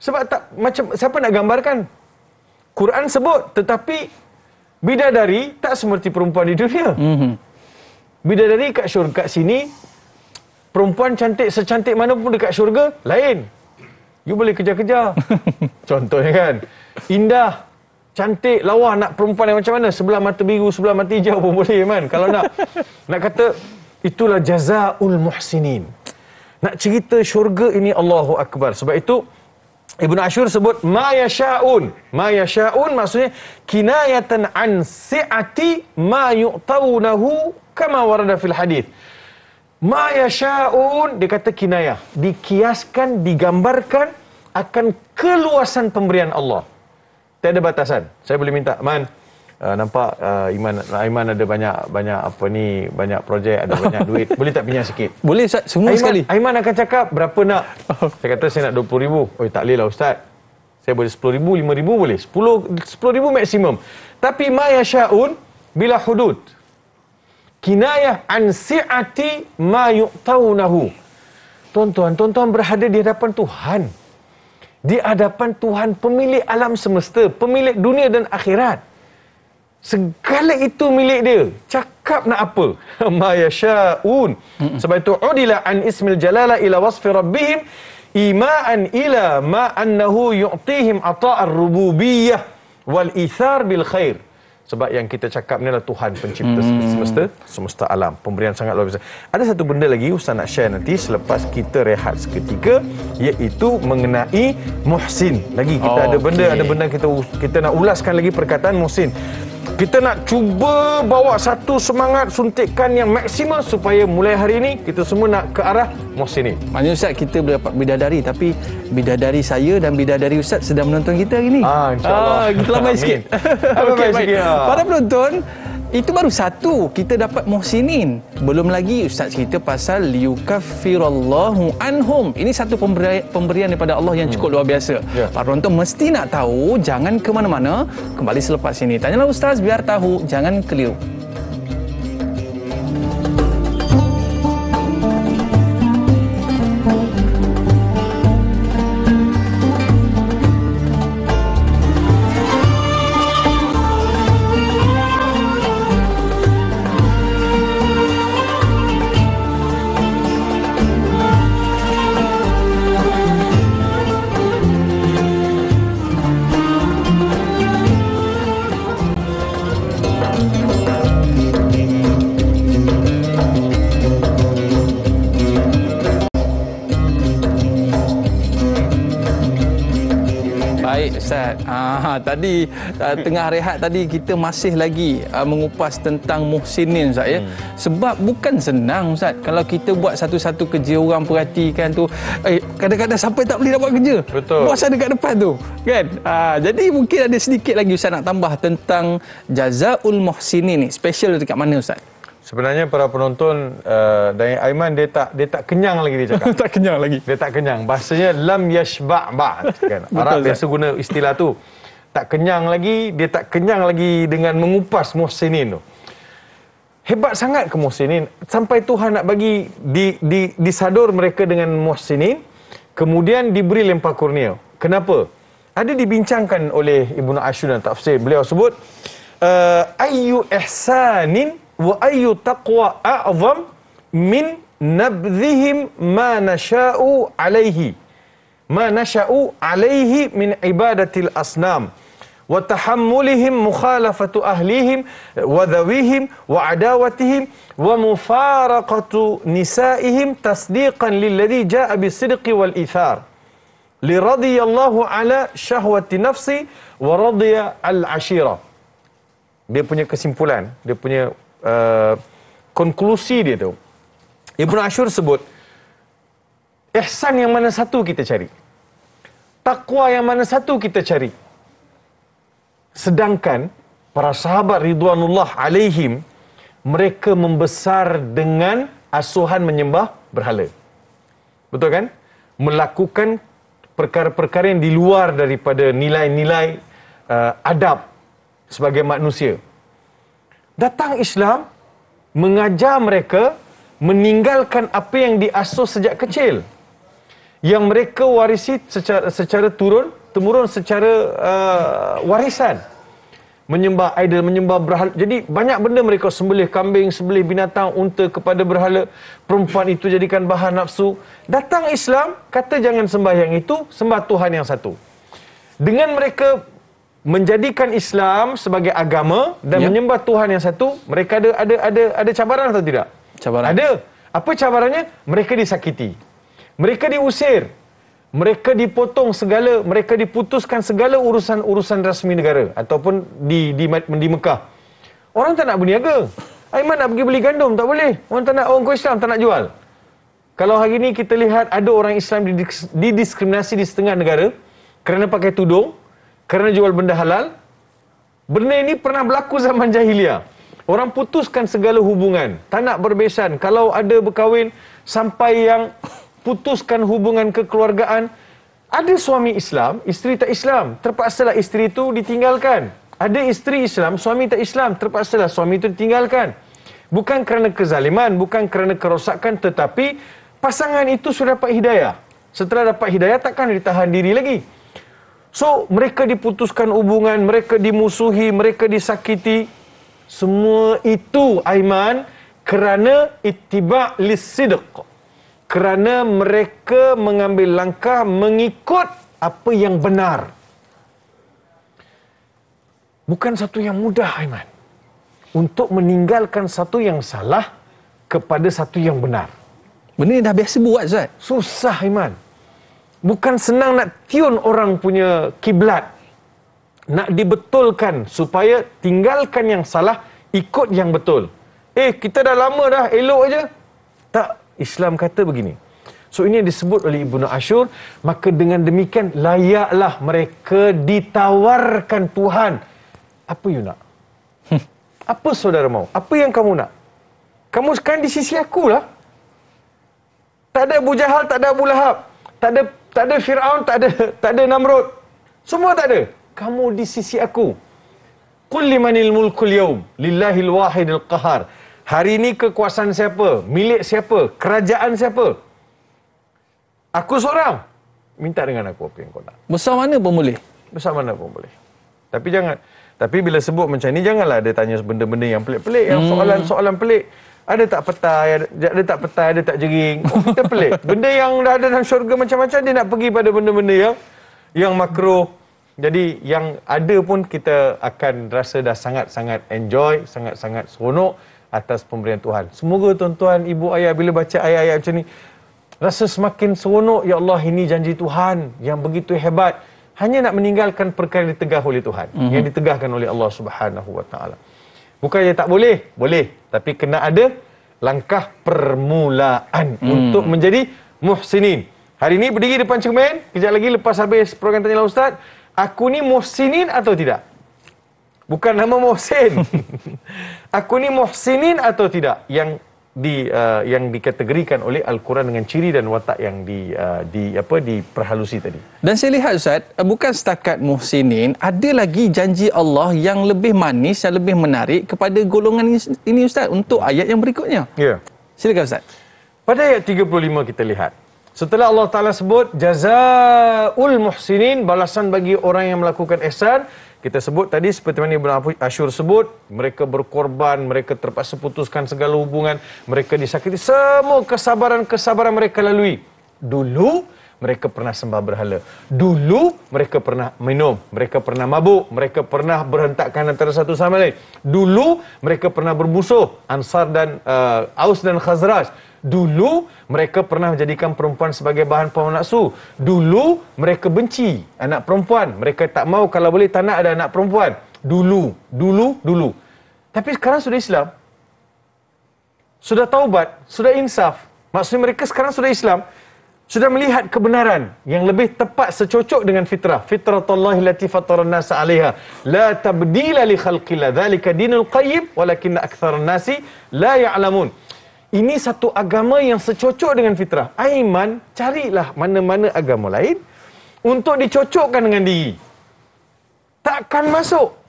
Sebab tak macam siapa nak gambarkan? Quran sebut, tetapi bidadari tak seperti perempuan di dunia. Bidadari kat syurga, kat sini, perempuan cantik secantik mana pun dekat syurga, lain. You boleh kejar-kejar. Contohnya kan, indah, cantik, lawa, nak perempuan yang macam mana? Sebelah mata biru, sebelah mata hijau pun boleh kan. Kalau nak kata, itulah jazaul muhsinin. Nak cerita syurga ini, Allahu Akbar. Sebab itu, Ibn Ashur sebut, ma yasha'un. Ma yasha'un maksudnya, kinayatan an si'ati ma yu'tawunahu kama warada fil hadith. Ma yasha'un, dia kata kinayah. Dikiaskan, digambarkan akan keluasan pemberian Allah. Tiada batasan. Saya boleh minta, Man, nampak Aiman ada banyak projek, ada banyak duit. Boleh tak pinjam sikit?
Boleh Ustaz, semua sekali.
Aiman akan cakap, berapa nak? Saya kata, saya nak 20,000. Oh, tak boleh lah Ustaz. Saya boleh 10,000, 5,000 boleh. 10,000 maksimum. Tapi ma yasha'un bila hudud. Kinayah an si'ati ma yu'tawunahu. Tuan-tuan berada di hadapan Tuhan. Di hadapan Tuhan, pemilik alam semesta, pemilik dunia dan akhirat. Segala itu milik dia. Cakap nak apa? Ma yasha'un. Sebab itu, udila an ismil jalala ila wasfi rabbihim ima'an ila ma annahu yu'tihim ata'ar rububiyah wal ithar bil khair. Sebab yang kita cakap ni adalah Tuhan pencipta semesta alam. Pemberian sangat luar biasa. Ada satu benda lagi Ustaz nak share nanti selepas kita rehat seketika, iaitu mengenai muhsin. Lagi kita ada benda kita nak ulaskan lagi perkataan muhsin. Kita nak cuba bawa satu semangat suntikan yang maksimal supaya mulai hari ini kita semua nak ke arah muhsinin.
Maknanya Ustaz, kita boleh dapat bidadari, tapi bidadari saya dan bidadari Ustaz sedang menonton kita hari ni.
InsyaAllah.
Kita lambai sikit. Okey, baik. Para penonton, itu baru satu, kita dapat muhsinin. Belum lagi Ustaz cerita pasal liyukaffirallahu anhum. Ini satu pemberian daripada Allah yang cukup luar biasa. Para penonton mesti nak tahu, jangan ke mana-mana. Kembali selepas ini. Tanyalah Ustaz biar tahu, jangan keliru. Ustaz, tadi tengah rehat tadi kita masih lagi mengupas tentang muhsinin Ustaz ya. Sebab bukan senang Ustaz kalau kita buat satu-satu kerja, orang perhatikan tu, kadang-kadang sampai tak boleh dapat kerja.
Betul.
Bos ada kat depan tu, kan? Jadi mungkin ada sedikit lagi Ustaz nak tambah tentang jazaul muhsinin ni. Special dekat mana Ustaz?
Sebenarnya para penonton dan Aiman dia tak kenyang lagi dia cakap.
Tak kenyang lagi.
Dia tak kenyang. Bahasanya lam yashba' ba'd kan. Arab biasa guna istilah tu. Tak kenyang lagi, dia tak kenyang lagi dengan mengupas muhsinin tu. Hebat sangat ke muhsinin sampai Tuhan nak bagi disadur mereka dengan muhsinin, kemudian diberi lempar kurnia. Kenapa? Ada dibincangkan oleh Ibnu Ashur dan tafsir. Beliau sebut ayyu ihsanin wa ayyu taqwa a'zam min nabdhihim ma nasha'u alaihi min ibadatil asnam wa tahammulihim mukhalafatu ahlihim wa dhawihim wa adawatihim wa mufaraqatu nisa'ihim tasdiqan lilladhi ja'a bisidqi wal ithar li radiyallahu ala syahwati nafsi wa radiya al ashira. Dia punya kesimpulan, dia punya konklusi dia tu. Ibnu Ashur sebut, ihsan yang mana satu kita cari, takwa yang mana satu kita cari. Sedangkan
para sahabat ridwanullah alaihim, mereka membesar dengan asuhan menyembah berhala. Betul kan? Melakukan perkara-perkara yang di luar daripada nilai-nilai adab sebagai manusia. Datang Islam mengajar mereka meninggalkan apa yang diasuh sejak kecil, yang mereka warisi secara turun-temurun, secara warisan. Menyembah idol, menyembah berhala. Jadi banyak benda mereka sembelih kambing, sembelih binatang, unta kepada berhala. Perempuan itu jadikan bahan nafsu. Datang Islam, kata jangan sembah yang itu, sembah Tuhan yang satu. Dengan mereka menjadikan Islam sebagai agama dan menyembah Tuhan yang satu, mereka ada cabaran atau tidak?
Cabaran.
Ada. Apa cabarannya? Mereka disakiti. Mereka diusir. Mereka dipotong segala, mereka diputuskan segala urusan rasmi negara ataupun di Mekah. Orang tak nak berniaga. Aiman nak pergi beli gandum, tak boleh. Orang Islam tak nak jual. Kalau hari ini kita lihat ada orang Islam didiskriminasi di setengah negara kerana pakai tudung, kerana jual benda halal. Benda ini pernah berlaku zaman jahiliah. Orang putuskan segala hubungan, tak nak berbesan. Kalau ada berkahwin sampai yang putuskan hubungan kekeluargaan. Ada suami Islam, isteri tak Islam, terpaksalah isteri itu ditinggalkan. Ada isteri Islam, suami tak Islam, terpaksalah suami itu ditinggalkan. Bukan kerana kezaliman, bukan kerana kerosakan, tetapi pasangan itu sudah dapat hidayah. Setelah dapat hidayah, takkan ditahan diri lagi. So, mereka diputuskan hubungan, mereka dimusuhi, mereka disakiti. Semua itu, Aiman, kerana ittiba' lis-sidq. Kerana mereka mengambil langkah mengikut apa yang benar. Bukan satu yang mudah, Aiman. Untuk meninggalkan satu yang salah kepada satu yang benar.
Benda ni dah biasa buat, Ustaz.
Susah, Aiman. Bukan senang nak tiun orang punya kiblat. Nak dibetulkan supaya tinggalkan yang salah, ikut yang betul. Kita dah lama dah, elok aja. Tak. Islam kata begini. So ini yang disebut oleh Ibnu Ashur, maka dengan demikian layaklah mereka ditawarkan Tuhan. Apa you nak? Apa saudara mau? Apa yang kamu nak? Kamu sekarang di sisi aku lah. Tak ada Abu Jahal, tak ada Abu Lahab, tak ada Fir'aun, tak ada Namrud. Semua tak ada. Kamu di sisi aku. Qul limanil mulkul yawm lillahil wahidil qahar. Hari ini kekuasaan siapa? Milik siapa? Kerajaan siapa? Aku seorang. Minta dengan aku apa yang kau nak.
Besar mana pun boleh.
Besar mana pun boleh. Tapi bila sebut macam ni, janganlah ada tanya benda-benda yang pelik-pelik. Yang soalan-soalan pelik. Ada tak petai, ada tak jering. Kita pelik. Benda yang dah ada dalam syurga macam-macam, dia nak pergi pada benda-benda yang makruh. Jadi yang ada pun kita akan rasa dah sangat-sangat enjoy, sangat-sangat seronok atas pemberian Tuhan. Semoga tuan-tuan, ibu ayah bila baca ayat-ayat macam ni, rasa semakin seronok. Ya Allah, ini janji Tuhan yang begitu hebat. Hanya nak meninggalkan perkara yang ditegah oleh Tuhan. Yang ditegahkan oleh Allah Subhanahu Wa Taala. Bukannya tak boleh. Boleh. Tapi kena ada langkah permulaan untuk menjadi muhsinin. Hari ini berdiri depan cermin. Kejap lagi lepas habis program Tanyalah Ustaz. Aku ni muhsinin atau tidak? Bukan nama Muhsin. Aku ni muhsinin atau tidak? Yang dikategorikan oleh Al-Quran dengan ciri dan watak yang diperhalusi tadi. Dan
saya lihat, Ustaz, bukan setakat muhsinin, ada lagi janji Allah yang lebih manis, yang lebih menarik kepada golongan ini, Ustaz, untuk ayat yang berikutnya.
Ya.
Silakan, Ustaz.
Pada ayat 35 kita lihat. Setelah Allah Ta'ala sebut jazaul muhsinin, balasan bagi orang yang melakukan ihsan. Kita sebut tadi seperti mana Ibnu Ashur sebut, mereka berkorban, mereka terpaksa putuskan segala hubungan, mereka disakiti, semua kesabaran mereka lalui. Dulu mereka pernah sembah berhala. Dulu mereka pernah minum, mereka pernah mabuk, mereka pernah berhentakan antara satu sama lain. Dulu mereka pernah bermusuh, Ansar dan Aus dan Khazraj. Dulu mereka pernah menjadikan perempuan sebagai bahan pawan nafsu. Dulu mereka benci anak perempuan. Mereka tak mau, kalau boleh tak nak ada anak perempuan. Dulu. Tapi sekarang sudah Islam. Sudah taubat, sudah insaf. Maksudnya mereka sekarang sudah Islam. sudah melihat kebenaran yang lebih tepat secocok dengan fitrah. Fitratullahi allati fataran nasa 'alaiha la tabdila li khalqillah dzalika dinul qayyim walakinna aktsaran nasi la ya'lamun. Ini satu agama yang secocok dengan fitrah. Aiman, carilah mana-mana agama lain untuk dicocokkan dengan diri. Takkan masuk.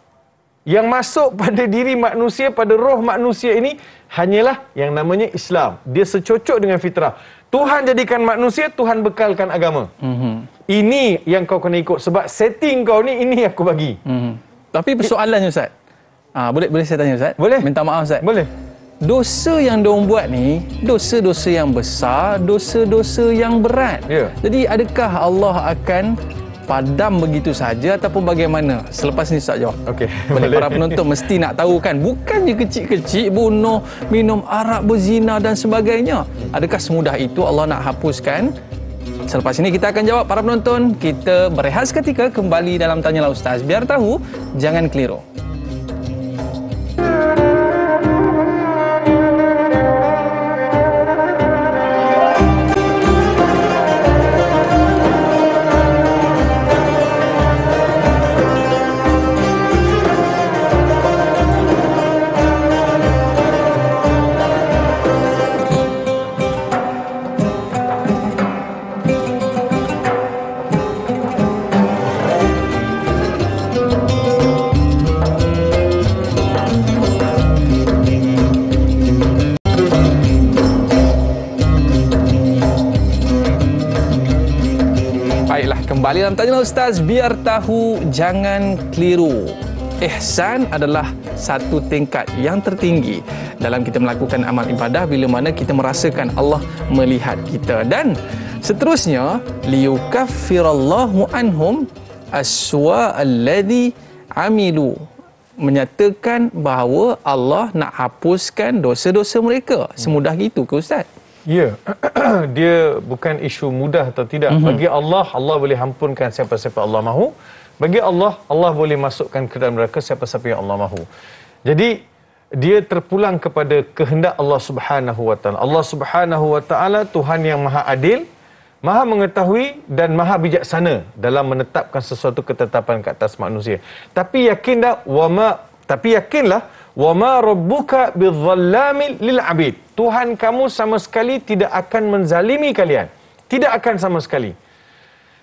Yang masuk pada diri manusia, pada roh manusia ini hanyalah yang namanya Islam. Dia secocok dengan fitrah. Tuhan jadikan manusia, Tuhan bekalkan agama. Ini yang kau kena ikut. Sebab setting kau ni, ini aku bagi.
Tapi persoalannya Ustaz. Boleh saya tanya Ustaz?
Boleh.
Minta maaf Ustaz.
Boleh.
Dosa yang diorang buat ni, dosa-dosa yang besar, dosa-dosa yang berat.
Ya.
Jadi adakah Allah akan padam begitu saja ataupun bagaimana? Selepas ni Ustaz jawab.
Okey.
Boleh. Para penonton mesti nak tahu kan, bukannya kecil-kecil bunuh, minum arak, berzina dan sebagainya. Adakah semudah itu Allah nak hapuskan? Selepas ini kita akan jawab para penonton. Kita berehat seketika, kembali dalam Tanyalah Ustaz. Biar tahu, jangan keliru. Kembali dalam Tanyalah Ustaz, biar tahu jangan keliru. Ihsan adalah satu tingkat yang tertinggi dalam kita melakukan amal ibadah bila mana kita merasakan Allah melihat kita. Dan seterusnya, liyukaffirallahu anhum aswa alladhi amilu, menyatakan bahawa Allah nak hapuskan dosa-dosa mereka. Semudah gitu ke Ustaz?
Ya, dia bukan isu mudah atau tidak. Bagi Allah, Allah boleh ampunkan siapa-siapa Allah mahu. Bagi Allah, Allah boleh masukkan ke dalam neraka siapa-siapa yang Allah mahu. Jadi, dia terpulang kepada kehendak Allah Subhanahu Wa Taala. Allah Subhanahu Wa Taala Tuhan yang Maha Adil, Maha mengetahui dan Maha bijaksana dalam menetapkan sesuatu ketetapan ke atas manusia. Tapi yakinlah wama rabbuka bidzallamil lil abid. Tuhan kamu sama sekali tidak akan menzalimi kalian. Tidak akan sama sekali.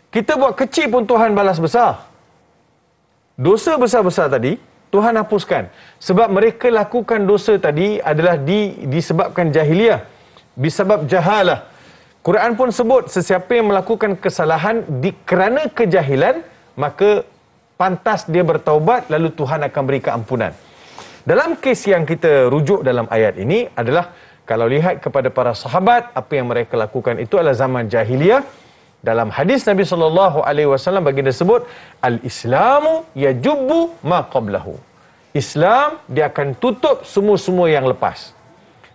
Kita buat kecil pun Tuhan balas besar. Dosa besar-besar tadi Tuhan hapuskan. Sebab mereka lakukan dosa tadi adalah disebabkan jahiliah, disebab jahalah. Quran pun sebut sesiapa yang melakukan kesalahan kerana kejahilan, maka pantas dia bertaubat, lalu Tuhan akan beri keampunan. Dalam kes yang kita rujuk dalam ayat ini adalah, kalau lihat kepada para sahabat, apa yang mereka lakukan itu adalah zaman jahiliyah. Dalam hadis Nabi SAW baginda sebut, Al-Islamu yajubbu ma qablahu. Islam, dia akan tutup semua-semua yang lepas.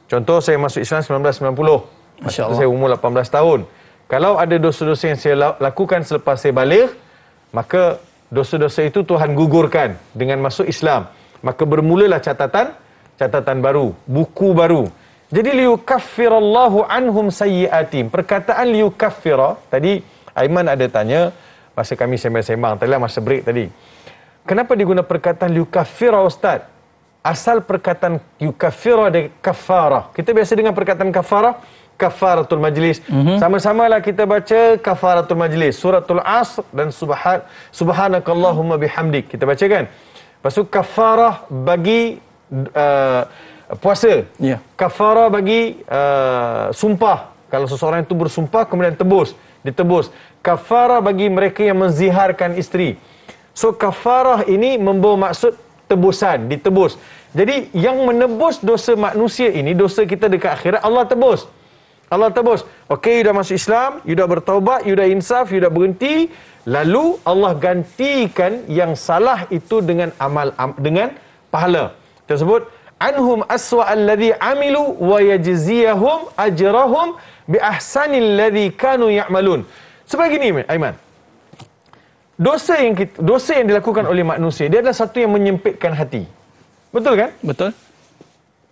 Contoh, saya masuk Islam 1990. Masa itu saya umur 18 tahun. Kalau ada dosa-dosa yang saya lakukan selepas saya baligh, maka dosa-dosa itu Tuhan gugurkan dengan masuk Islam. Maka bermulalah catatan baru, buku baru. Jadi liyukaffirallahu anhum sayyiatim. Perkataan liyukaffira, tadi Aiman ada tanya masa kami sembang-sembang, tadilah masa break tadi. Kenapa diguna perkataan liyukaffira Ustaz? Asal perkataan yukaffira dari kafarah. Kita biasa dengar perkataan kafarah, kafaratul majlis. Sama-samalah kita baca kafaratul majlis, suratul asr dan subhanakallahumma bihamdik. Kita baca kan? Lepas tu kafarah bagi puasa. Yeah. Kafarah bagi sumpah. Kalau seseorang itu bersumpah kemudian ditebus. Kafarah bagi mereka yang menziharkan isteri. So kafarah ini membawa maksud tebusan, ditebus. Jadi yang menebus dosa manusia ini, dosa kita dekat akhirat, Allah tebus. Allah tebus. Okey, you dah masuk Islam, you dah bertaubat, you dah insaf, you dah berhenti. Lalu Allah gantikan yang salah itu dengan dengan pahala. Tersebut anhum aswa alladhi amilu wa yajziyahum ajrahum bi ahsanil ladzi kanu ya'malun. Sebagai ini Aiman. Dosa yang dilakukan oleh manusia, dia adalah satu yang menyempitkan hati. Betul kan?
Betul.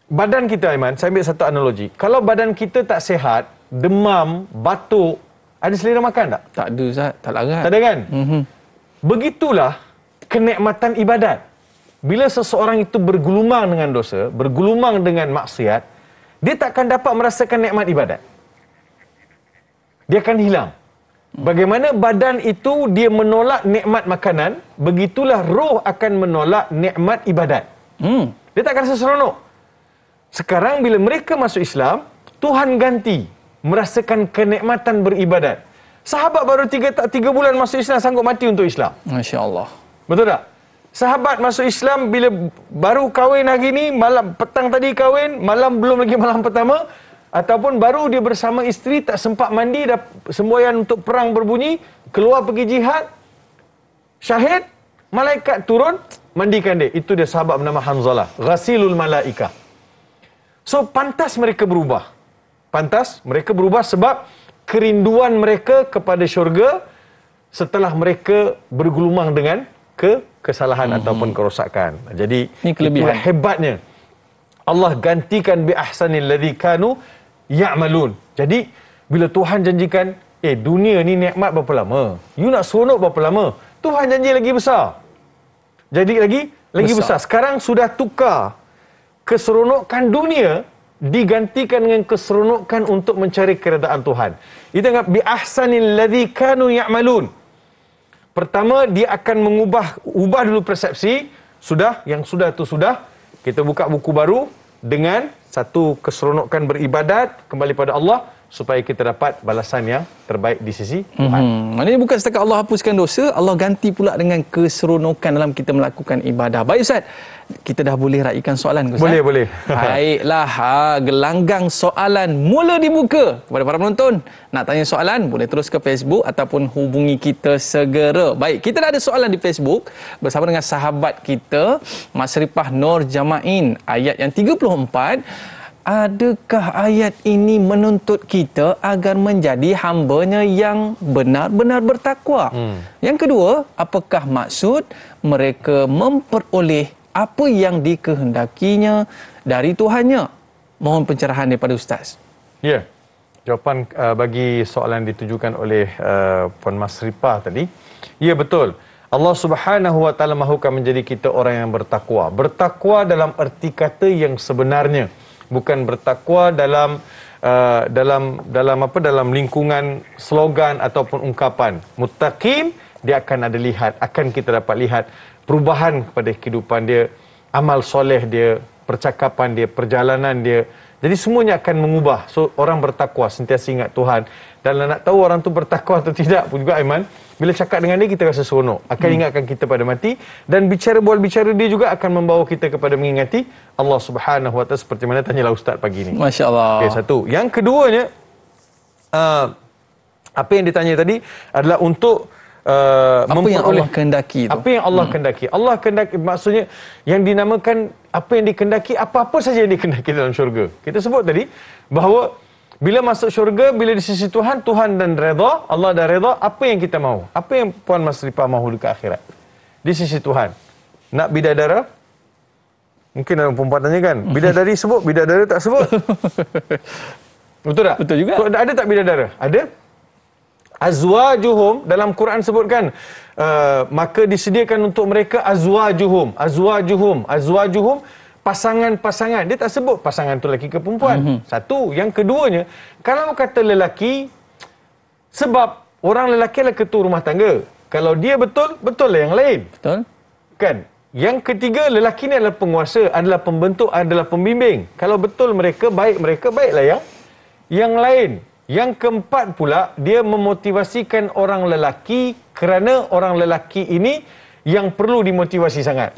Badan kita Aiman, saya ambil satu analogi. Kalau badan kita tak sihat, demam, batuk, Ada selera makan tak?
Tak ada Ustaz, tak larat.
Tak ada kan? Begitulah kenikmatan ibadat. Bila seseorang itu bergelumang dengan dosa, bergelumang dengan maksiat, dia takkan dapat merasakan nikmat ibadat. Dia akan hilang. Bagaimana badan itu dia menolak nikmat makanan, begitulah roh akan menolak nikmat ibadat. Dia tak akan rasa seronok. Sekarang bila mereka masuk Islam, Tuhan ganti merasakan kenikmatan beribadat. Sahabat baru 3 bulan masuk Islam sanggup mati untuk Islam.
Masya Allah.
Betul tak? Sahabat masuk Islam bila baru kahwin hari ni, malam petang tadi kahwin, malam belum lagi malam pertama, ataupun baru dia bersama isteri, tak sempat mandi, dah semboyan untuk perang berbunyi, keluar pergi jihad, syahid, malaikat turun, mandikan dia. Itu dia sahabat bernama Hanzalah, Ghasilul Malaikah. So, pantas mereka berubah. Pantas mereka berubah sebab kerinduan mereka kepada syurga setelah mereka bergelumang dengan kesalahan ataupun kerosakan. Jadi,
ini kelebihan.
Itulah hebatnya. Allah gantikan bi ahsanil ladzi kanu ya'malun. Jadi, bila Tuhan janjikan, dunia ni nikmat berapa lama? You nak seronok berapa lama? Tuhan janji lagi besar. Jadi lagi besar. Sekarang sudah tukar keseronokan dunia digantikan dengan keseronokan untuk mencari keredaan Tuhan. Itu anggap bi ahsanil ladzi kanu ya'malun. Pertama, dia akan ubah dulu persepsi. Yang sudah tu sudah. Kita buka buku baru dengan satu keseronokan beribadat kembali pada Allah supaya kita dapat balasan yang terbaik di sisi Tuhan.
Maknanya bukan setakat Allah hapuskan dosa, Allah ganti pula dengan keseronokan dalam kita melakukan ibadah. Baik Ustaz, kita dah boleh raikan soalan ke Ustaz?
Boleh.
Baiklah, gelanggang soalan mula dibuka. Kepada para penonton, nak tanya soalan, boleh terus ke Facebook ataupun hubungi kita segera. Baik, kita dah ada soalan di Facebook bersama dengan sahabat kita, Masrifah Nur Jamain, ayat yang 34. Adakah ayat ini menuntut kita agar menjadi hamba-Nya yang benar-benar bertakwa? Yang kedua, apakah maksud mereka memperoleh apa yang dikehendakinya dari Tuhannya? Mohon pencerahan daripada Ustaz.
Ya, jawapan bagi soalan ditujukan oleh Puan Masrifah tadi. Ya, betul. Allah Subhanahu Wa Taala mahukan menjadi kita orang yang bertakwa. Bertakwa dalam erti kata yang sebenarnya. Bukan bertakwa dalam lingkungan slogan ataupun ungkapan. Muttaqin, dia akan kita dapat lihat perubahan kepada kehidupan dia, amal soleh dia, percakapan dia, perjalanan dia. Jadi semuanya akan mengubah. So orang bertakwa sentiasa ingat Tuhan. Dan nak tahu orang tu bertakwa atau tidak pun juga, Aiman, bila cakap dengan dia kita rasa seronok, akan ingatkan kita pada mati, dan bicara dia juga akan membawa kita kepada mengingati Allah Subhanahu Wa Taala seperti mana tanyalah Ustaz pagi ni.
Masya-Allah.
Okay, satu. Yang keduanya, apa yang ditanya tadi adalah untuk
apa yang Allah kehendaki itu.
Apa yang Allah kehendaki. Allah kehendaki maksudnya yang dinamakan apa yang dikehendaki, apa-apa saja yang dikehendaki dalam syurga. Kita sebut tadi bahawa bila masuk syurga, bila di sisi Tuhan dan redha, Allah dah redha, apa yang kita mahu? Apa yang Puan Masrifah mahu dekat akhirat? Di sisi Tuhan. Nak bidadara? Mungkin ada perempuan tanya kan, bidadari sebut, bidadara tak sebut. Betul tak?
Betul juga.
So, ada tak bidadara? Ada. Azwajuhum, dalam Quran sebutkan, maka disediakan untuk mereka azwajuhum, pasangan-pasangan. Dia tak sebut pasangan tu lelaki ke perempuan. Satu. Yang keduanya, kalau kata lelaki, sebab orang lelaki adalah ketua rumah tangga. Kalau dia betul lah yang lain.
Betul.
Kan? Yang ketiga, lelaki ni adalah penguasa, adalah pembentuk, adalah pembimbing. Kalau betul mereka, baiklah yang lain. Yang keempat pula, dia memotivasikan orang lelaki kerana orang lelaki ini yang perlu dimotivasi sangat.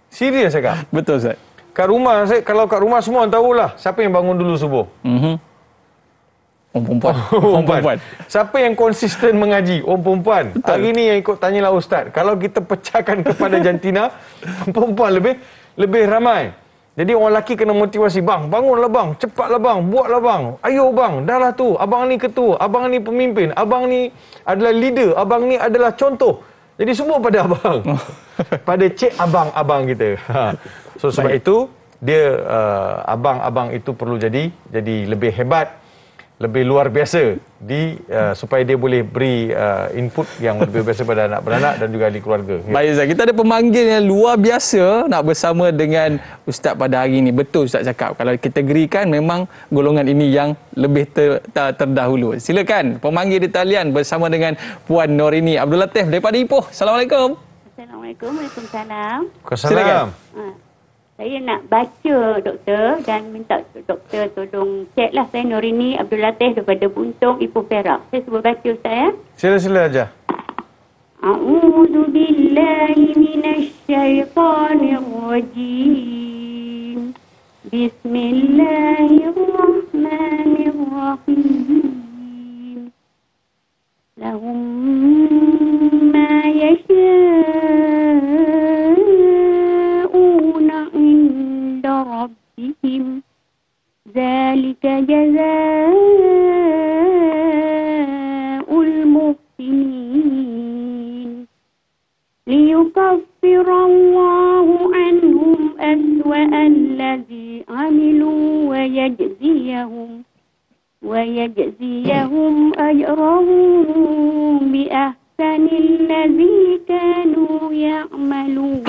Serius cakap?
Betul Ustaz.
Kat rumah, kalau kat rumah semua orang tahulah siapa yang bangun dulu subuh.
Orang perempuan.
Siapa yang konsisten mengaji? Orang perempuan. Betul. Hari ni yang ikut tanyalah Ustaz. Kalau kita pecahkan kepada jantina, perempuan lebih ramai. Jadi orang lelaki kena motivasi. Bang, bangunlah bang. Cepatlah bang. Buatlah bang. Ayo bang. Dah lah tu. Abang ni ketua. Abang ni pemimpin. Abang ni adalah leader. Abang ni adalah contoh. Jadi semua pada abang. Pada cik abang kita. So sebab itu, dia abang-abang itu perlu jadi lebih hebat. lebih luar biasa supaya dia boleh beri input yang lebih biasa pada anak beranak dan juga ahli keluarga.
Baik Ustaz, kita ada pemanggil yang luar biasa nak bersama dengan Ustaz pada hari ini. Betul Ustaz cakap, kalau kategorikan memang golongan ini yang lebih terdahulu. Silakan pemanggil di talian bersama dengan Puan Norini Abdul Latif daripada Ipoh. Assalamualaikum.
Assalamualaikum. Waalaikumsalam.
Silakan.
Saya nak baca doktor dan minta doktor tolong cek lah. Saya Norini Abdul Latif daripada Buntung, Ipoh Perak. Saya cuba baca Ustaz ya.
Sila aja.
A'udzu billahi minasy syaithanir rajim. Bismillahirrahmanirrahim. Lahum ma yasha'una 'inda rabbihim. Dzalika jazaa'ul muhsinin. Liyukaffirallahu 'anhum aswa'alladzi 'amilu wa yajziyahum ajrahum bi ahsanil ladzi kanu ya'malun.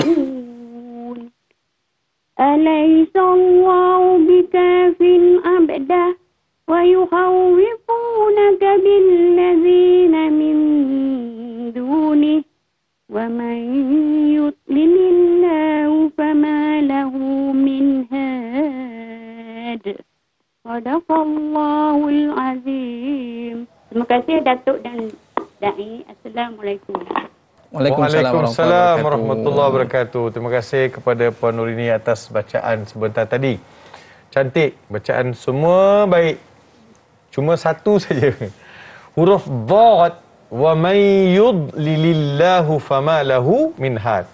Alaysa Allahu bikafin 'abdah wa yukhawwifunaka bil ladzina min dunihi wa man yudlilillahu fama lahu min had. Sadaqallahul azim. Terima kasih Datuk dan Dai. Assalamualaikum.
Waalaikumsalam warahmatullahi wabarakatuh. Terima kasih kepada Puan Norini atas bacaan sebentar tadi. Cantik, bacaan semua baik. Cuma satu saja. Huruf dhad, wa may yudlilillahu fama lahu min had.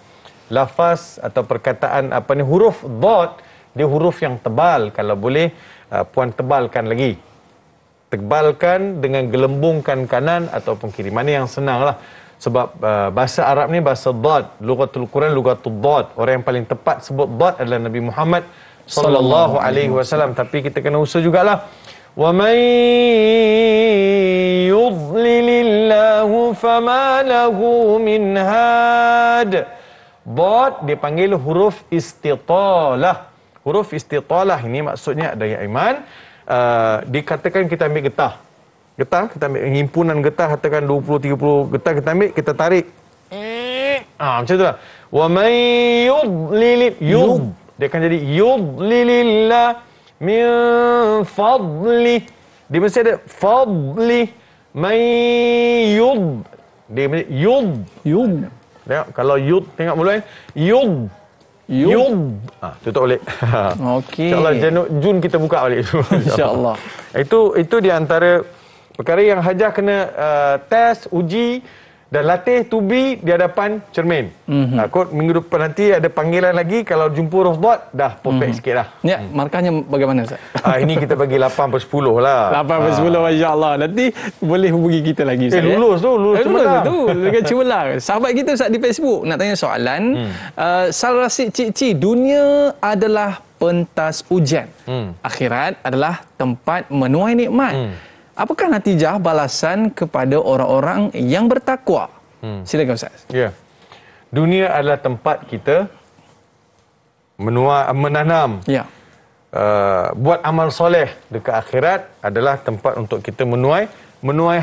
Lafaz atau perkataan huruf dhad, dia huruf yang tebal. Kalau boleh Puan tebalkan lagi. Tebalkan dengan gelembungkan kanan ataupun kiri. Mana yang senang lah. Sebab bahasa Arab ni bahasa dhad. Lughatul Quran, lughatul dhad. Orang yang paling tepat sebut dhad adalah Nabi Muhammad sallallahu alaihi wasallam. Tapi kita kena usaha jugalah. Wa may yudlilillahu fama lahu min had. Dhad dipanggil huruf istitalah. Huruf istitalah ini maksudnya ada yang iman. Dikatakan kita ambil getah. Kita ambil himpunan getah, katakan 20-30 getah kita ambil, kita tarik. Macam tu lah. Wa may yudlil. Dia akan jadi yudlilillah min fadli. Dia mesti ada fadli. May yud. Dia mesti yud. Tengok, kalau yud, tengok mula kan. Yud. Tutup balik.
Okey.
InsyaAllah Jun kita buka balik.
InsyaAllah.
Itu di antara perkara yang Hajah kena test, uji dan latih to be di hadapan cermin. Kot minggu depan nanti ada panggilan lagi. Kalau jumpa huruf dhad, dah perfect sikit dah.
Ya, markahnya bagaimana Ustaz?
Ini kita bagi 8/10 lah.
8/10 masya-Allah. Nanti boleh hubungi kita lagi Ustaz.
Lulus
tu. Dengan cubalah. Sahabat kita Ustaz di Facebook nak tanya soalan. Salrasid Cik dunia adalah pentas ujian. Akhirat adalah tempat menuai nikmat. Apakah natijah balasan kepada orang-orang yang bertakwa? Silakan Ustaz.
Ya. Dunia adalah tempat kita menanam.
Ya.
Buat amal soleh. Dekat akhirat adalah tempat untuk kita menuai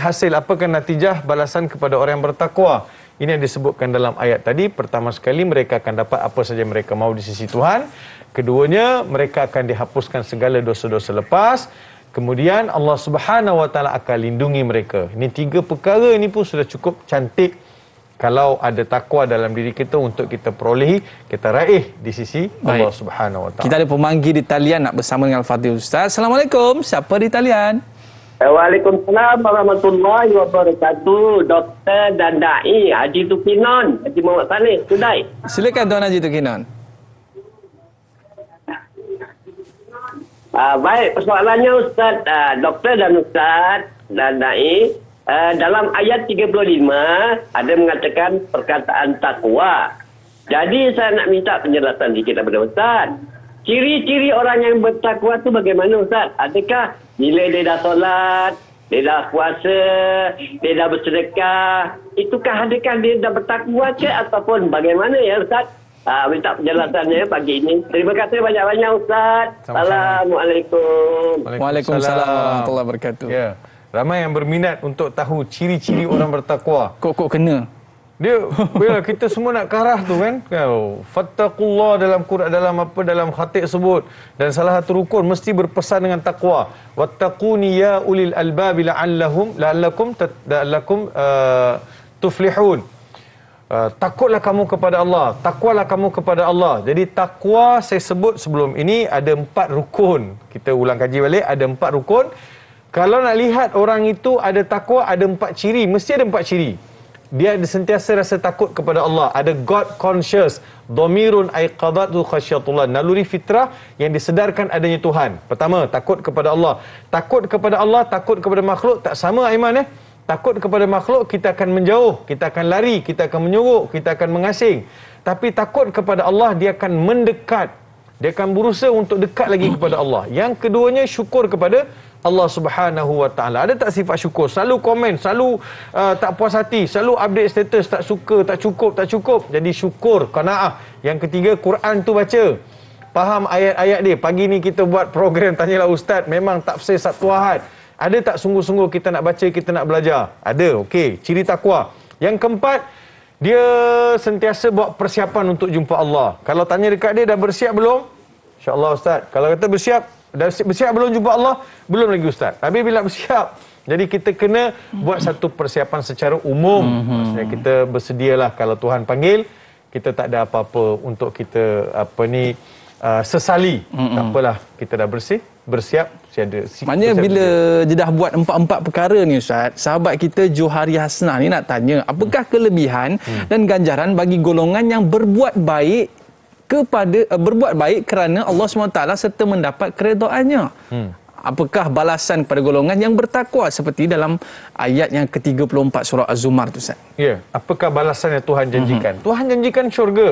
hasil. Apakah natijah balasan kepada orang yang bertakwa? Ini yang disebutkan dalam ayat tadi. Pertama sekali, mereka akan dapat apa saja mereka mahu di sisi Tuhan. Keduanya, mereka akan dihapuskan segala dosa-dosa lepas. Kemudian Allah Subhanahu Wa Taala akan lindungi mereka. Ini 3 perkara ini pun sudah cukup cantik kalau ada takwa dalam diri kita untuk kita perolehi, kita raih di sisi Allah Subhanahu Wa Taala.
Kita ada pemanggil di talian nak bersama dengan Al-Fatih Ustaz. Assalamualaikum. Siapa di talian?
Waalaikumsalam warahmatullahi wabarakatuh. Doktor dan Dai Haji Tukinon, Haji Muhammad Saleh, Sudai.
Silakan Tuan Haji Tukinon.
Baik, persoalannya Ustaz, Doktor dan Ustaz dan Dai, dalam ayat 35 ada mengatakan perkataan takwa. Jadi saya nak minta penjelasan sedikit daripada Ustaz. Ciri-ciri orang yang bertakwa itu bagaimana Ustaz? Adakah bila dia dah solat, dia dah puasa, dia dah bersedekah, itukah adakah dia dah bertakwa ke ataupun bagaimana ya Ustaz? Minta penjelasannya pagi ini. Terima kasih banyak-banyak Ustaz. Assalamualaikum.
Waalaikumsalam warahmatullahi wabarakatuh.
Ya. Ramai yang berminat untuk tahu ciri-ciri orang bertakwa.
Kok kena?
Dia bila kita semua nak ke arah tu kan. Fattaqullah dalam Quran, dalam khatib sebut, dan salah satu rukun mesti berpesan dengan takwa. Wattaquni ya ulil albab la'allakum tuflihun. Takutlah kamu kepada Allah, takwalah kamu kepada Allah. Jadi takwa saya sebut sebelum ini ada 4 rukun. Kita ulang kaji balik, ada 4 rukun. Kalau nak lihat orang itu ada takwa, ada 4 ciri, mesti ada 4 ciri. Dia sentiasa rasa takut kepada Allah, ada God conscious, dhamirun aiqadatu khasyatullah, naluri fitrah yang disedarkan adanya Tuhan. Pertama, takut kepada Allah. Takut kepada Allah, takut kepada makhluk tak sama Aiman Takut kepada makhluk kita akan menjauh, kita akan lari, kita akan menyuruk, kita akan mengasing. Tapi takut kepada Allah dia akan mendekat. Dia akan berusaha untuk dekat lagi kepada Allah. Yang keduanya syukur kepada Allah Subhanahu Wa Taala. Ada tak sifat syukur? Selalu komen, selalu tak puas hati, selalu update status, tak suka, tak cukup. Jadi syukur, qanaah. Yang ketiga, Quran tu baca. Faham ayat-ayat dia. Pagi ni kita buat program Tanyalah Ustaz, memang tafsir Sabtu Ahad. Ada tak sungguh-sungguh kita nak baca, kita nak belajar? Ada, okey. Ciri takwa. Yang keempat, dia sentiasa buat persiapan untuk jumpa Allah. Kalau tanya dekat dia, dah bersiap belum? InsyaAllah Ustaz. Kalau kata bersiap, dah bersiap belum jumpa Allah? Belum lagi Ustaz. Tapi bila bersiap, jadi kita kena buat satu persiapan secara umum. Maksudnya kita bersedialah kalau Tuhan panggil, kita tak ada apa-apa untuk kita sesali. Tak apalah, kita dah bersiap, siada.
Maknanya bila dia dah buat 4 perkara ni Ustaz, sahabat kita Johari Hasnah ni nak tanya, apakah kelebihan dan ganjaran bagi golongan yang berbuat baik kerana Allah SWT serta mendapat keredaannya? Apakah balasan pada golongan yang bertakwa seperti dalam ayat yang ke-34 surah Az-Zumar tu Ustaz?
Ya, apakah balasan yang Tuhan janjikan? Tuhan janjikan syurga.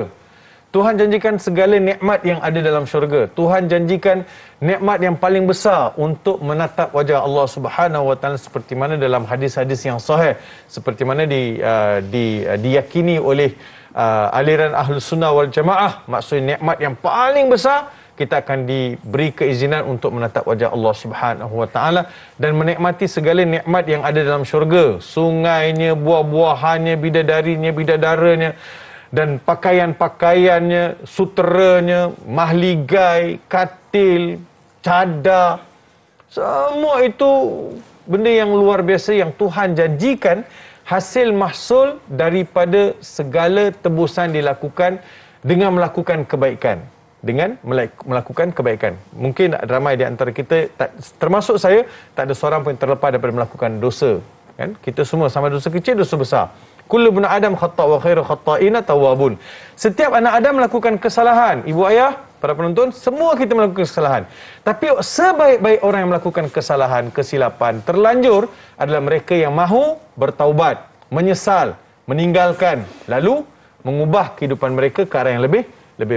Tuhan janjikan segala nikmat yang ada dalam syurga. Tuhan janjikan nikmat yang paling besar untuk menatap wajah Allah Subhanahu Wa Taala seperti mana dalam hadis-hadis yang sahih, seperti mana diyakini oleh aliran Ahlus Sunnah wal Jamaah. Maksudnya nikmat yang paling besar, kita akan diberi keizinan untuk menatap wajah Allah Subhanahu Wa Taala dan menikmati segala nikmat yang ada dalam syurga. Sungainya, buah-buahannya, bidadarinya, bidadaranya, dan pakaian-pakaiannya, suteranya, mahligai, katil, cadar. Semua itu benda yang luar biasa yang Tuhan janjikan, hasil mahsul daripada segala tebusan dilakukan dengan melakukan kebaikan. Mungkin ramai di antara kita, termasuk saya, tak ada seorang pun yang terlepas daripada melakukan dosa. Kan? Kita semua sama dosa kecil, dosa besar. Kullu bani Adam khata' wa khairu khata'ina tawwabun. Setiap anak Adam melakukan kesalahan. Ibu ayah, para penonton, semua kita melakukan kesalahan. Tapi sebaik-baik orang yang melakukan kesalahan, kesilapan, terlanjur adalah mereka yang mahu bertaubat, menyesal, meninggalkan, lalu mengubah kehidupan mereka ke arah yang lebih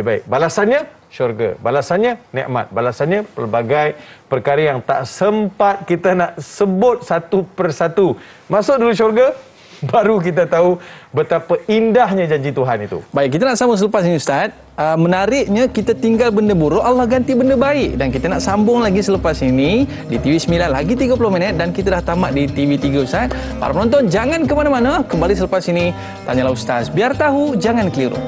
baik. Balasannya syurga, balasannya nikmat, balasannya pelbagai perkara yang tak sempat kita nak sebut satu persatu. Masuk dulu syurga, baru kita tahu betapa indahnya janji Tuhan itu.
Baik, kita nak sambung selepas ini Ustaz. Menariknya kita tinggal benda buruk, Allah ganti benda baik. Dan kita nak sambung lagi selepas ini di TV9 lagi 30 minit dan kita dah tamat di TV3 Ustaz. Para penonton jangan ke mana-mana, kembali selepas ini Tanyalah Ustaz. Biar tahu, jangan keliru.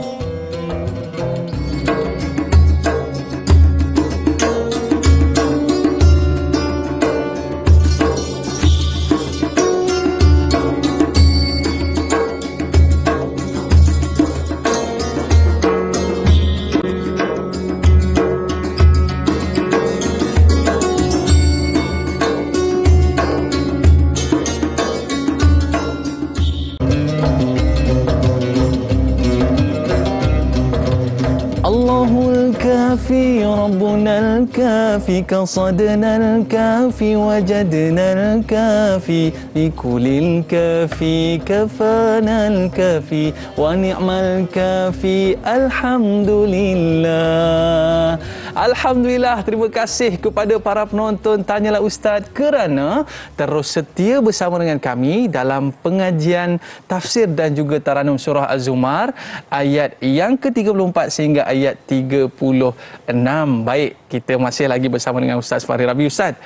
ربنا الكافي قصدنا الكافي وجدنا الكافي لكل الكافي كفانا الكافي ونعم الكافي الحمد لله Alhamdulillah, terima kasih kepada para penonton Tanyalah Ustaz kerana terus setia bersama dengan kami dalam pengajian tafsir dan juga taranum surah Az-Zumar ayat yang ke-34 sehingga ayat 36. Baik, kita masih lagi bersama dengan Ustaz Fahri Ravi. Ustaz,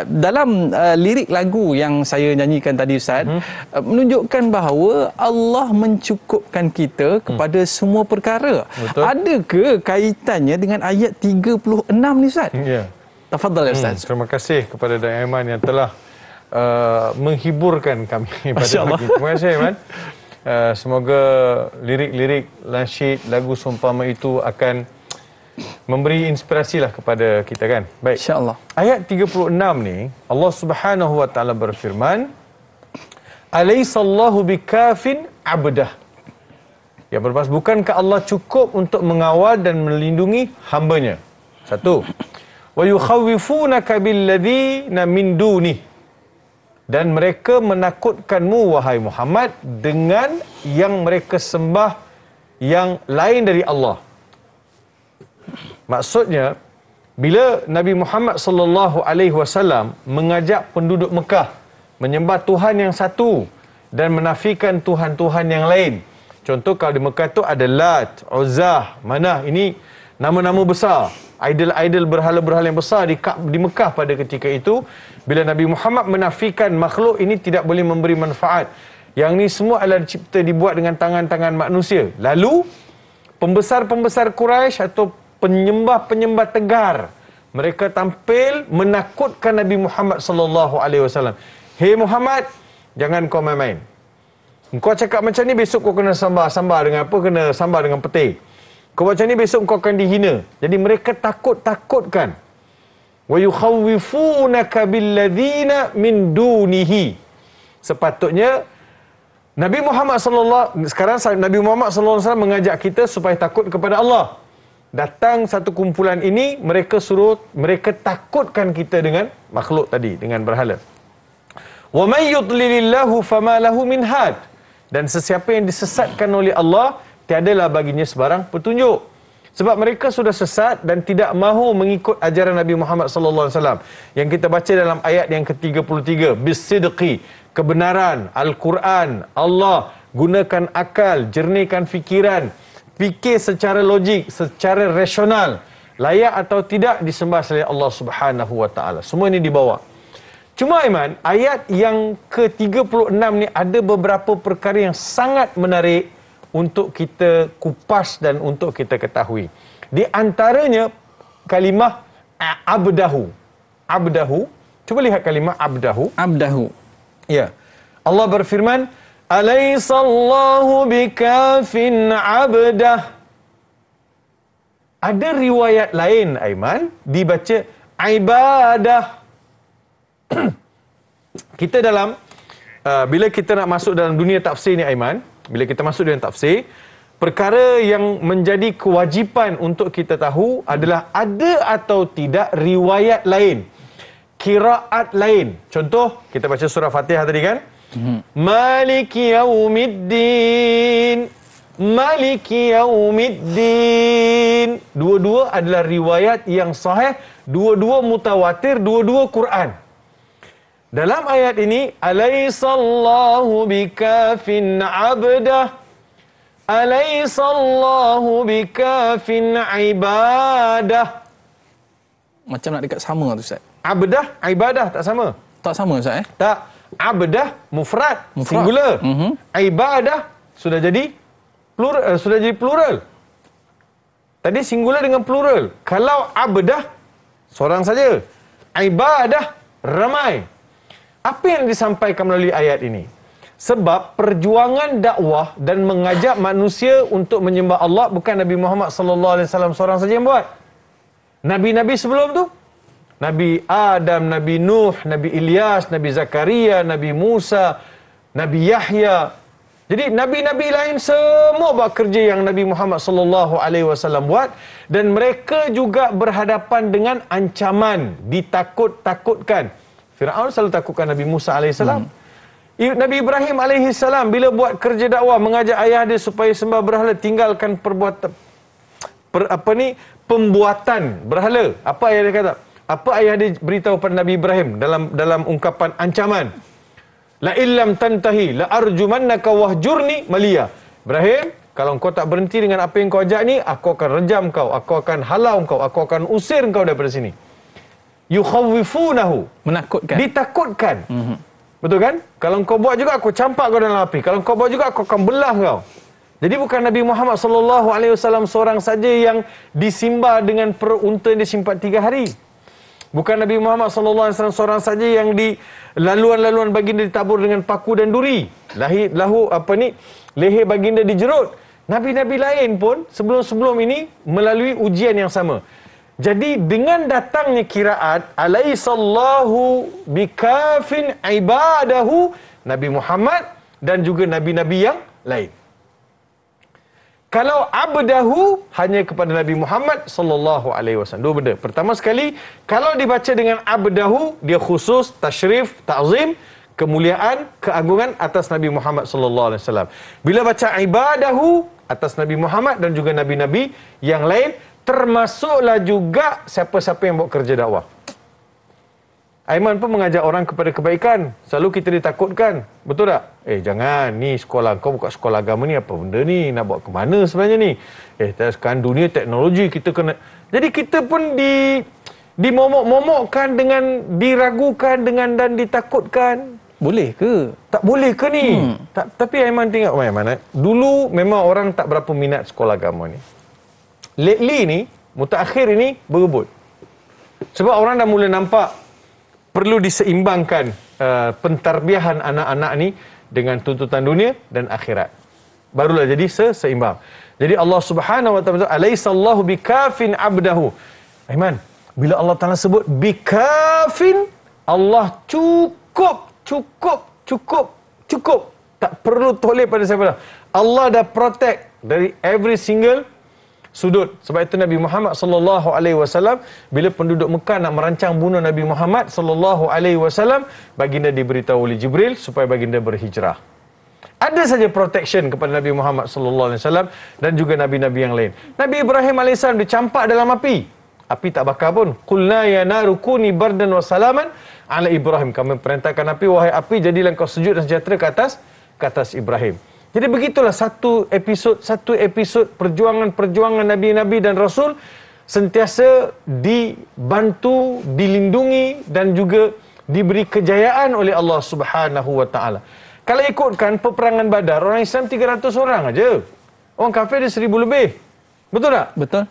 dalam lirik lagu yang saya nyanyikan tadi Ustaz, menunjukkan bahawa Allah mencukupkan kita kepada semua perkara.
Betul.
Adakah kaitannya dengan ayat 36 ni Ustaz?
Ya.
Tafadhal ya Ustaz.
Terima kasih kepada Dai Aiman yang telah menghiburkan kami pada pagi. Terima kasih Aiman. Semoga lirik-lirik nasyid lagu seumpama itu akan memberi inspirasilah kepada kita kan. Baik.
Insya-Allah.
Ayat 36 ni Allah Subhanahu wa taala berfirman, "Alaisallahu bikafin 'abdah." Yang bermaksud, bukankah Allah cukup untuk mengawal dan melindungi hamba-Nya? Satu. Wa yukhawifunaka billadzina min dunih. Dan mereka menakutkanmu wahai Muhammad dengan yang mereka sembah yang lain dari Allah. Maksudnya, bila Nabi Muhammad sallallahu alaihi wasallam mengajak penduduk Mekah menyembah Tuhan yang satu dan menafikan tuhan-tuhan yang lain. Contoh, kalau di Mekah tu ada Lat, Uzzah, Manah. Ini nama-nama besar. Idol-idol berhala-berhala yang besar di Mekah pada ketika itu. Bila Nabi Muhammad menafikan makhluk ini tidak boleh memberi manfaat. Yang ni semua adalah dicipta, dibuat dengan tangan-tangan manusia. Lalu, pembesar-pembesar Quraisy atau penyembah-penyembah tegar, mereka tampil menakutkan Nabi Muhammad sallallahu alaihi wasallam. Hei Muhammad, jangan kau main-main. Kau cakap macam ni, besok kau kena sambar dengan apa? Kena sambar dengan peti. Kau macam ni, besok kau akan dihina. Jadi mereka takutkan. Wa yukhawifunaka billadzina min dunihi. Sepatutnya Nabi Muhammad sallallahu mengajak kita supaya takut kepada Allah. Datang satu kumpulan ini, mereka takutkan kita dengan makhluk tadi, dengan berhala. Wa may yudlilillahu fama lahu min had. Dan sesiapa yang disesatkan oleh Allah, tiadalah baginya sebarang petunjuk. Sebab mereka sudah sesat dan tidak mahu mengikut ajaran Nabi Muhammad sallallahu alaihi wasallam. Yang kita baca dalam ayat yang ke-33, bisidqi, kebenaran, Al-Quran, Allah, gunakan akal, jernihkan fikiran, fikir secara logik, secara rasional, layak atau tidak disembah selain Allah Subhanahu wa taala. Semua ini dibawa. Cuma Aiman, ayat yang ke-36 ni ada beberapa perkara yang sangat menarik untuk kita kupas dan untuk kita ketahui. Di antaranya kalimah abdahu. Abdahu. Cuba lihat kalimah abdahu.
Abdahu.
Ya. Allah berfirman, "Alaisallahu bikafin abdah." Ada riwayat lain Aiman dibaca ibadah. Kita dalam bila kita nak masuk dalam dunia tafsir ni Aiman, bila kita masuk dalam tafsir, perkara yang menjadi kewajipan untuk kita tahu adalah ada atau tidak riwayat lain, qiraat lain. Contoh, kita baca surah Fatihah tadi kan? Maliki yaumiddin. Maliki yaumiddin. Dua-dua adalah riwayat yang sahih, dua-dua mutawatir, dua-dua Quran. Dalam ayat ini, alaisallahu bikafin abdah. Alaisallahu bikafin ibadah.
Macam nak dekat sama tu Ustaz.
Abdah, ibadah tak sama.
Tak sama Ustaz
Tak. Abdah mufrad. Singular. Ibadah sudah jadi plural. Tadi singular dengan plural. Kalau abdah seorang saja. Ibadah ramai. Apa yang disampaikan melalui ayat ini? Sebab perjuangan dakwah dan mengajak manusia untuk menyembah Allah bukan Nabi Muhammad sallallahu alaihi wasallam seorang saja yang buat. Nabi-nabi sebelum tu, Nabi Adam, Nabi Nuh, Nabi Ilyas, Nabi Zakaria, Nabi Musa, Nabi Yahya. Jadi nabi-nabi lain semua buat kerja yang Nabi Muhammad sallallahu alaihi wasallam buat, dan mereka juga berhadapan dengan ancaman, ditakut-takutkan. Firaun selalu takutkan Nabi Musa alaihissalam. Nabi Ibrahim alaihissalam bila buat kerja dakwah mengajak ayah dia supaya sembah berhala, tinggalkan pembuatan berhala. Apa ayah dia kata? Apa ayah dia beritahu pada Nabi Ibrahim dalam ungkapan ancaman? La illam tantahi la arjumannaka wahjurni maliya. Ibrahim, kalau engkau tak berhenti dengan apa yang kau ajak ni, aku akan rejam kau, aku akan halau kau, aku akan usir kau daripada sini. Yukhawifunahu,
Menakutkan.
ditakutkan. Betul kan? Kalau kau buat juga, aku campak kau dalam api. Kalau kau buat juga, aku akan belah kau. Jadi bukan Nabi Muhammad SAW seorang saja yang disimba dengan perut unta yang disimpan 3 hari. Bukan Nabi Muhammad SAW seorang saja yang di laluan-laluan baginda ditabur dengan paku dan duri. Leher baginda dijerut. Nabi-nabi lain pun sebelum-sebelum ini melalui ujian yang sama. Jadi dengan datangnya kiraat alaihissallahu bikafin ibadahu, Nabi Muhammad dan juga nabi-nabi yang lain. Kalau abdahu hanya kepada Nabi Muhammad sallallahu alaihi wasallam. Dua benda. Pertama sekali, kalau dibaca dengan abdahu, dia khusus tasyrif, ta'zim, kemuliaan, keagungan atas Nabi Muhammad sallallahu alaihi wasallam. Bila baca ibadahu atas Nabi Muhammad dan juga nabi-nabi yang lain, termasuklah juga siapa-siapa yang buat kerja dakwah. Aiman pun mengajak orang kepada kebaikan. Selalu kita ditakutkan. Betul tak? Jangan. Ni sekolah. Kau buka sekolah agama ni apa benda ni? Nak buat ke mana sebenarnya ni? Sekarang dunia teknologi kita kena... Jadi kita pun dimomok-momokkan dengan, diragukan dengan dan ditakutkan.
Boleh ke?
Tak boleh ke ni? Tapi Aiman tengok Aiman. Dulu memang orang tak berapa minat sekolah agama ni. Lately ni, mutaakhir ini berebut. Sebab orang dah mula nampak perlu diseimbangkan pentarbiahan anak-anak ni dengan tuntutan dunia dan akhirat. Barulah jadi seimbang. Jadi Allah Subhanahu wa taala, alaihissallahu bikafin abdahu. Aiman, bila Allah Taala sebut bikafin, Allah cukup. Tak perlu toleh pada siapa dah. Allah dah protect dari every single sudut. Sebab itu Nabi Muhammad sallallahu alaihi wasallam bila penduduk Mekah nak merancang bunuh Nabi Muhammad sallallahu alaihi wasallam, baginda diberitahu oleh Jibril supaya baginda berhijrah. Ada saja protection kepada Nabi Muhammad sallallahu alaihi wasallam dan juga nabi-nabi yang lain. Nabi Ibrahim alaihissalam dicampak dalam api. Api tak bakar pun. Qulna ya naru kuni bardan wa salaman ala Ibrahim. Kami perintahkan api, wahai api, jadilah kau sejuk dan sejahtera ke atas Ibrahim. Jadi begitulah satu episod perjuangan nabi-nabi dan rasul sentiasa dibantu, dilindungi dan juga diberi kejayaan oleh Allah Subhanahu wa taala. Kalau ikutkan peperangan Badar, orang Islam 300 orang aja. Orang kafir ada 1000 lebih. Betul tak?
Betul.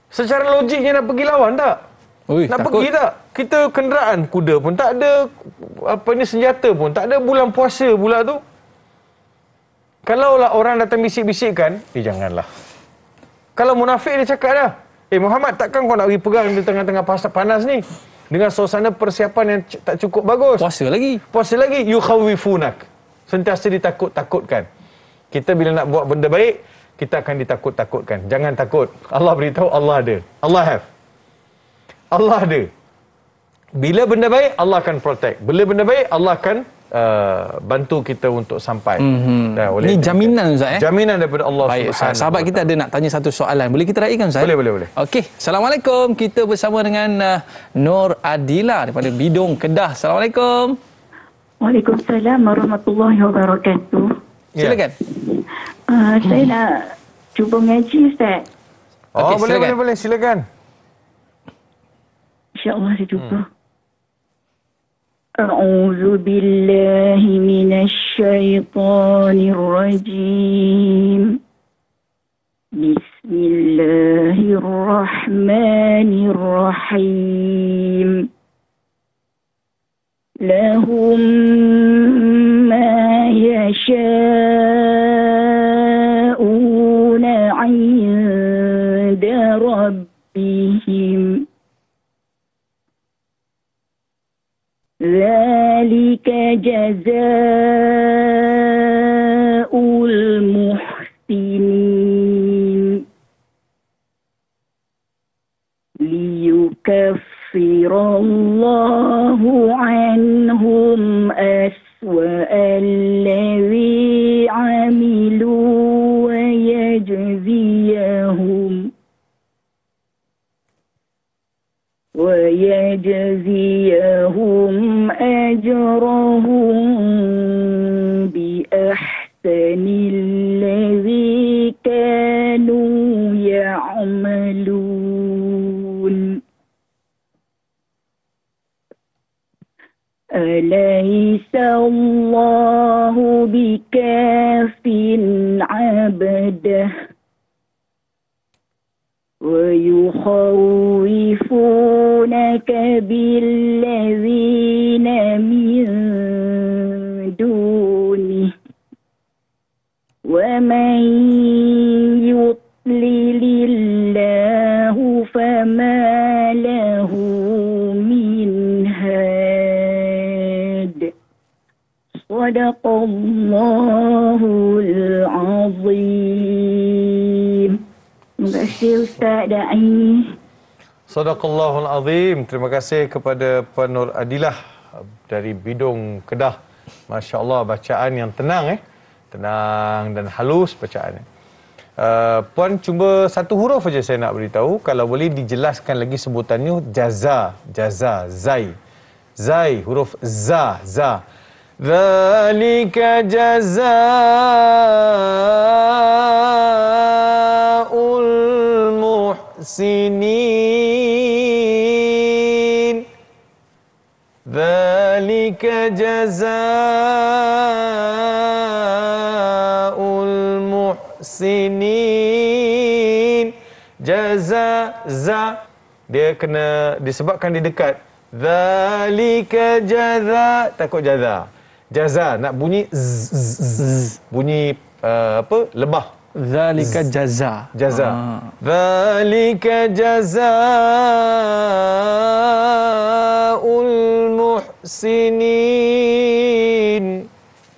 Secara logiknya nak pergi lawan tak? Nak takut. Pergi tak? Kita kenderaan kuda pun tak ada, senjata pun tak ada, bulan puasa pula tu. Kalaulah orang datang bisik-bisikkan, janganlah. Kalau munafik dia cakap dah, Muhammad, takkan kau nak pergi perang di tengah-tengah panas ni dengan suasana persiapan yang tak cukup bagus.
Puasa lagi.
Yukhawifunak. Sentiasa ditakut-takutkan. Kita bila nak buat benda baik, kita akan ditakut-takutkan. Jangan takut. Allah beritahu, Allah ada. Allah ada. Bila benda baik, Allah akan protect. Bila benda baik, Allah akan bantu kita untuk sampai.
Ini jaminan Ustaz
Jaminan daripada Allah
Subhanahu wa taala. Sahabat kita ada nak tanya satu soalan. Boleh kita raikan Ustaz?
Boleh.
Okey. Assalamualaikum. Kita bersama dengan Nur Adila daripada Bidong, Kedah. Assalamualaikum.
Waalaikumsalam warahmatullahi wabarakatuh.
Silakan.
Saya nak cuba mengaji Ustaz.
Boleh, silakan.
InsyaAllah saya cuba. أعوذ بالله من الشيطان الرجيم بسم الله الرحمن الرحيم لهم ما يشاءون عند ربهم ذلك جزاء المحسنين ليكفر الله عنهم أسوأ الذي عملوا ويجزيهم ليجزيهم أجرهم بأحسن الذي كانوا يعملون أليس الله بكاف عبده ويخوفونك بالذين من دونه ومن يضلل الله فما له من هاد صدق الله العظيم. Terima kasih Ustaz Da'i.
Sadaqallahul Azim. Terima kasih kepada Puan Nur Adilah dari Bidung Kedah. Masya Allah, bacaan yang tenang tenang dan halus bacaannya. Puan, cuma satu huruf saja saya nak beritahu. Kalau boleh dijelaskan lagi sebutannya, jaza, zai, huruf za. Dzalika jazaa'ul muhsinin. Dzalika jazaa'ul muhsinin. Jaza, dia kena disebabkan dia dekat. Dzalika jaza, takut jaza. Jaza nak bunyi bunyi lebah.
Zalika jaza.
Zalika jazaa'ul muhsinin.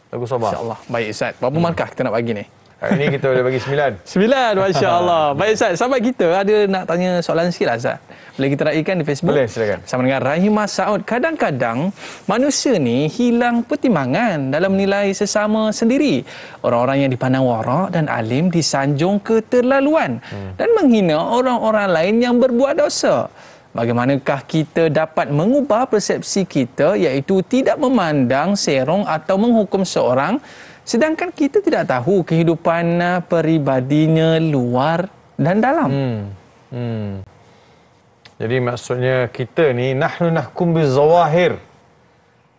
Lagu sabar.
InsyaAllah. Baik Ustaz. Berapa markah kita nak bagi ni?
Hari ni kita boleh bagi 9.
9, Masya Allah. Baik Ustaz, sahabat kita ada nak tanya soalan sikit lah Ustaz. Boleh kita raikan di Facebook?
Boleh, silakan.
Sama dengan Rahimah Saud. Kadang-kadang manusia ni hilang pertimbangan dalam menilai sesama sendiri. Orang-orang yang dipandang warak dan alim disanjung keterlaluan dan menghina orang-orang lain yang berbuat dosa. Bagaimanakah kita dapat mengubah persepsi kita, iaitu tidak memandang, serong atau menghukum seorang sedangkan kita tidak tahu kehidupan peribadinya luar dan dalam?
Jadi maksudnya kita ni nahnu nahkum bizawahir.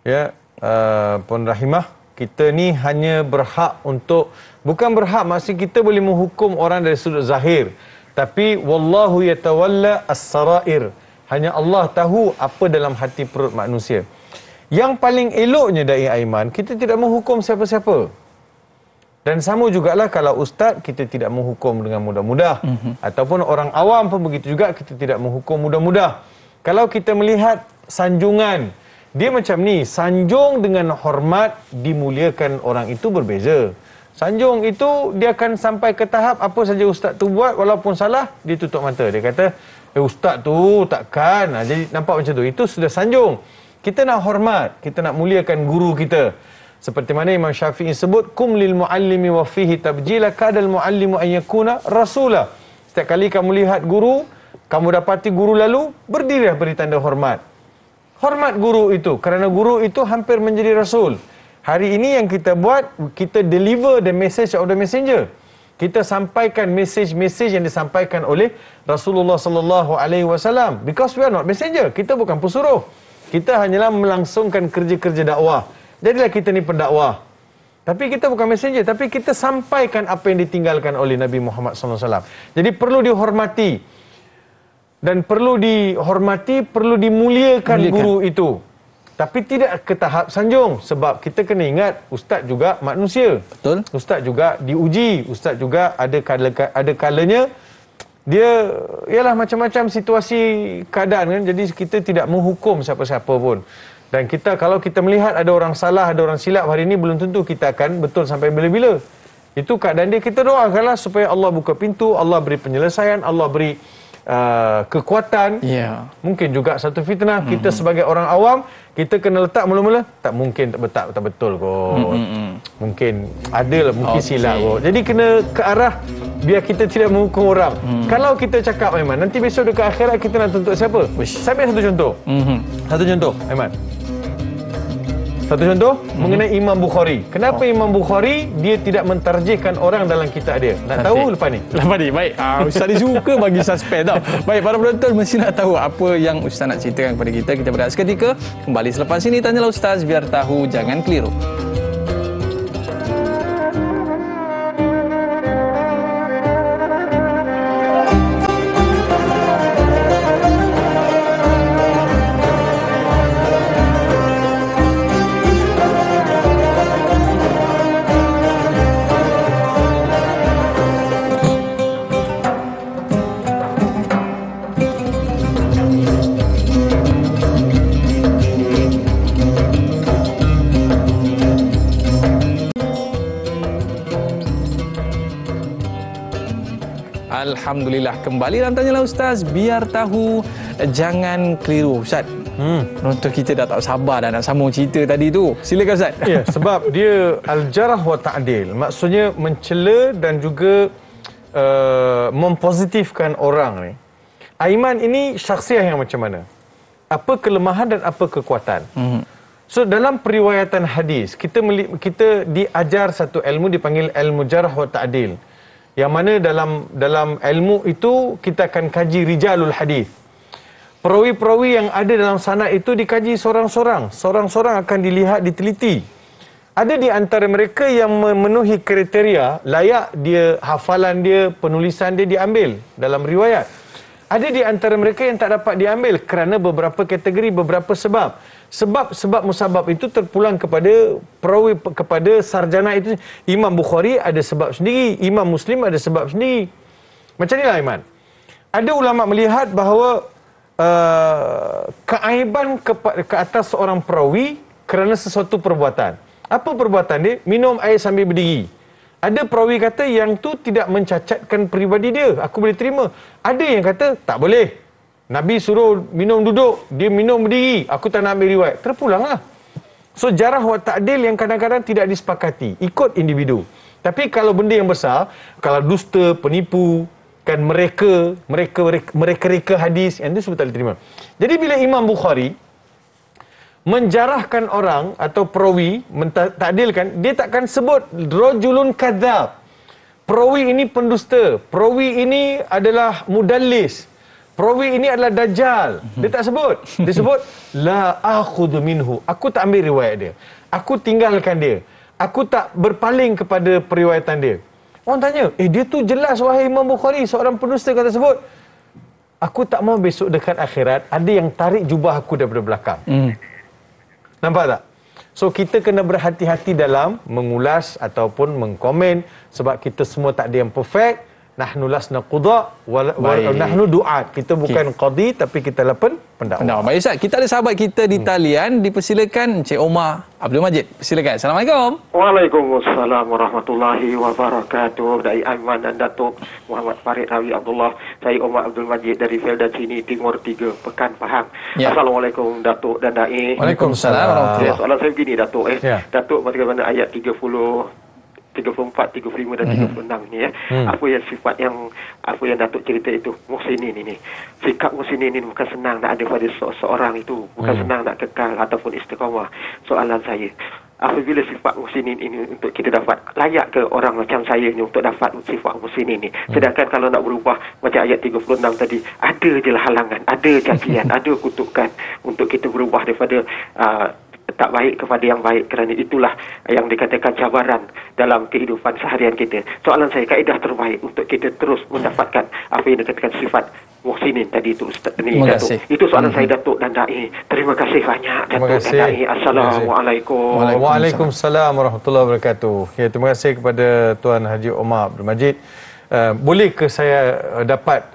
Ya, Puan Rahimah, kita ni hanya berhak untuk, bukan berhak maksud kita boleh menghukum orang dari sudut zahir, tapi wallahu yatawalla as-sarair. Hanya Allah tahu apa dalam hati perut manusia. Yang paling eloknya Da'i Aiman, kita tidak menghukum siapa-siapa. Dan sama jugalah kalau ustaz, kita tidak menghukum dengan mudah-mudah. Ataupun orang awam pun begitu juga, kita tidak menghukum mudah-mudah. Kalau kita melihat sanjungan, dia macam ni, sanjung dengan hormat, dimuliakan orang itu berbeza. Sanjung itu, dia akan sampai ke tahap apa saja ustaz tu buat, walaupun salah, dia tutup mata. Dia kata, ustaz tu takkan. Jadi nampak macam tu, itu sudah sanjung. Kita nak hormat, kita nak muliakan guru kita. Seperti mana Imam Syafi'i sebut, kum lil muallimi wa fihi tabjila kadal muallimu an yakuna rasula. Setiap kali kamu lihat guru, kamu dapati guru lalu, berdirilah beri tanda hormat. Hormat guru itu, kerana guru itu hampir menjadi rasul. Hari ini yang kita buat, kita deliver the message of the messenger. Kita sampaikan message-message yang disampaikan oleh Rasulullah sallallahu alaihi wasallam, because we are not messenger. Kita bukan pesuruh. Kita hanyalah melangsungkan kerja-kerja dakwah. Jadilah kita ni pendakwah. Tapi kita bukan messenger, tapi kita sampaikan apa yang ditinggalkan oleh Nabi Muhammad SAW. Jadi perlu dihormati. Dan perlu dihormati, perlu dimuliakan guru itu. Tapi tidak ke tahap sanjung. Sebab kita kena ingat, ustaz juga manusia.
Betul.
Ustaz juga diuji. Ustaz juga ada kalanya dia ialah macam-macam situasi keadaan kan. Jadi kita tidak menghukum siapa-siapa pun. Dan kita, kalau kita melihat ada orang salah, ada orang silap hari ini, belum tentu kita akan betul sampai bila-bila. Itu keadaan dia, kita doakanlah supaya Allah buka pintu, Allah beri penyelesaian, Allah beri kekuatan.
Ya.
Mungkin juga satu fitnah. Kita sebagai orang awam, kita kena letak mula-mula. Tak mungkin tak betul kot. Mungkin adalah, mungkin silap kot. Jadi kena ke arah biar kita tidak menghukum orang. Kalau kita cakap, Aiman, nanti besok dekat akhirat kita nak tuntut siapa? Saya ambil satu contoh. Satu contoh, Aiman. Satu contoh mengenai Imam Bukhari. Kenapa Imam Bukhari dia tidak mentarjihkan orang dalam kitab dia? Nak tahu lepas ni?
Lepas ni, baik. Ustaz ni suka bagi suspend tau. Baik, para penonton mesti nak tahu apa yang Ustaz nak ceritakan kepada kita. Kita berehat seketika. Kembali selepas ini, tanyalah Ustaz, biar tahu, jangan keliru. Alhamdulillah, kembali dalam Tanyalah Ustaz, biar tahu, jangan keliru. Ustaz, penonton kita dah tak sabar dah nak sambung cerita tadi tu. Silakan Ustaz.
Ya, sebab dia al-jarh wa ta'dil. Maksudnya mencela dan juga mempositifkan orang ni. Aiman ini syakhsiah yang macam mana? Apa kelemahan dan apa kekuatan? So dalam periwayatan hadis, kita diajar satu ilmu dipanggil ilmu jarh wa ta'dil. Yang mana dalam ilmu itu kita akan kaji rijalul hadis. Perawi-perawi yang ada dalam sanad itu dikaji seorang-seorang. Seorang-seorang akan dilihat, diteliti. Ada di antara mereka yang memenuhi kriteria, layak dia, hafalan dia, penulisan dia diambil dalam riwayat. Ada di antara mereka yang tak dapat diambil kerana beberapa kategori, beberapa sebab. Sebab musabab itu terpulang kepada perawi, kepada sarjana itu. Imam Bukhari ada sebab sendiri, Imam Muslim ada sebab sendiri. Macam inilah, Aiman. Ada ulama melihat bahawa keaiban ke atas seorang perawi kerana sesuatu perbuatan. Apa perbuatan dia? Minum air sambil berdiri. Ada perawi kata yang tu tidak mencacatkan peribadi dia, aku boleh terima. Ada yang kata tak boleh. Nabi suruh minum duduk, dia minum berdiri, aku tak nak ambil riwayat. Terpulanglah. So jarh wa ta'dil yang kadang-kadang tidak disepakati, ikut individu. Tapi kalau benda yang besar, kalau dusta, penipu, kan mereka hadis, yang itu semua tak diterima. Jadi bila Imam Bukhari menjarahkan orang atau perawi, mentakdilkan, dia takkan sebut rajulun kadzab. Perawi ini pendusta, perawi ini adalah mudallis, perawi ini adalah dajjal. Dia tak sebut. Dia sebut la akhudhu minhu. Aku tak ambil riwayat dia. Aku tinggalkan dia. Aku tak berpaling kepada periwayatan dia. Orang tanya, dia tu jelas wahai Imam Bukhari, seorang pendusta kata sebut. Aku tak mau besok dekat akhirat ada yang tarik jubah aku daripada belakang. Nampak tak? So kita kena berhati-hati dalam mengulas ataupun mengkomen sebab kita semua tak ada yang perfect. Nahnu lasna qudha wa nahnu du'at. Kita bukan qadi tapi kita adalah pendakwa.
Baik Ustaz, kita ada sahabat kita di talian, dipersilakan Encik Omar Abdul Majid. Silakan. Assalamualaikum.
Waalaikumsalam warahmatullahi wabarakatuh. Dari Aiman dan Datuk Muhammad Farid Rawi Abdullah. Saya Omar Abdul Majid dari Felda Sini Timur 3 Pekan Pahang. Ya. Assalamualaikum Datuk dan Dai.
Waalaikumsalam.
Soalan saya begini Datuk Datuk bagaimana ayat 34, 35 dan 36 ni apa yang sifat yang Datuk cerita itu muhsinin ini. Sikap muhsinin ini bukan senang nak ada pada seorang itu, bukan senang nak kekal ataupun istiqamah. Soalan saya, apabila sifat muhsinin ini untuk kita dapat, layak ke orang macam saya ni untuk dapat sifat muhsinin ini? Sedangkan kalau nak berubah macam ayat 36 tadi, ada je lah halangan, ada cacian, ada kutukan untuk kita berubah daripada tak baik kepada yang baik, kerana itulah yang dikatakan cabaran dalam kehidupan seharian kita. Soalan saya, kaedah terbaik untuk kita terus mendapatkan apa yang dikatakan sifat muhsinin tadi itu Ustaz ni, Datuk. Itu soalan saya Datuk dan Dai. Terima kasih banyak Datuk dan Dai. Assalamualaikum.
Waalaikumsalam warahmatullahi wabarakatuh. Ya, terima kasih kepada Tuan Haji Omar Abdul Majid. Boleh ke saya dapat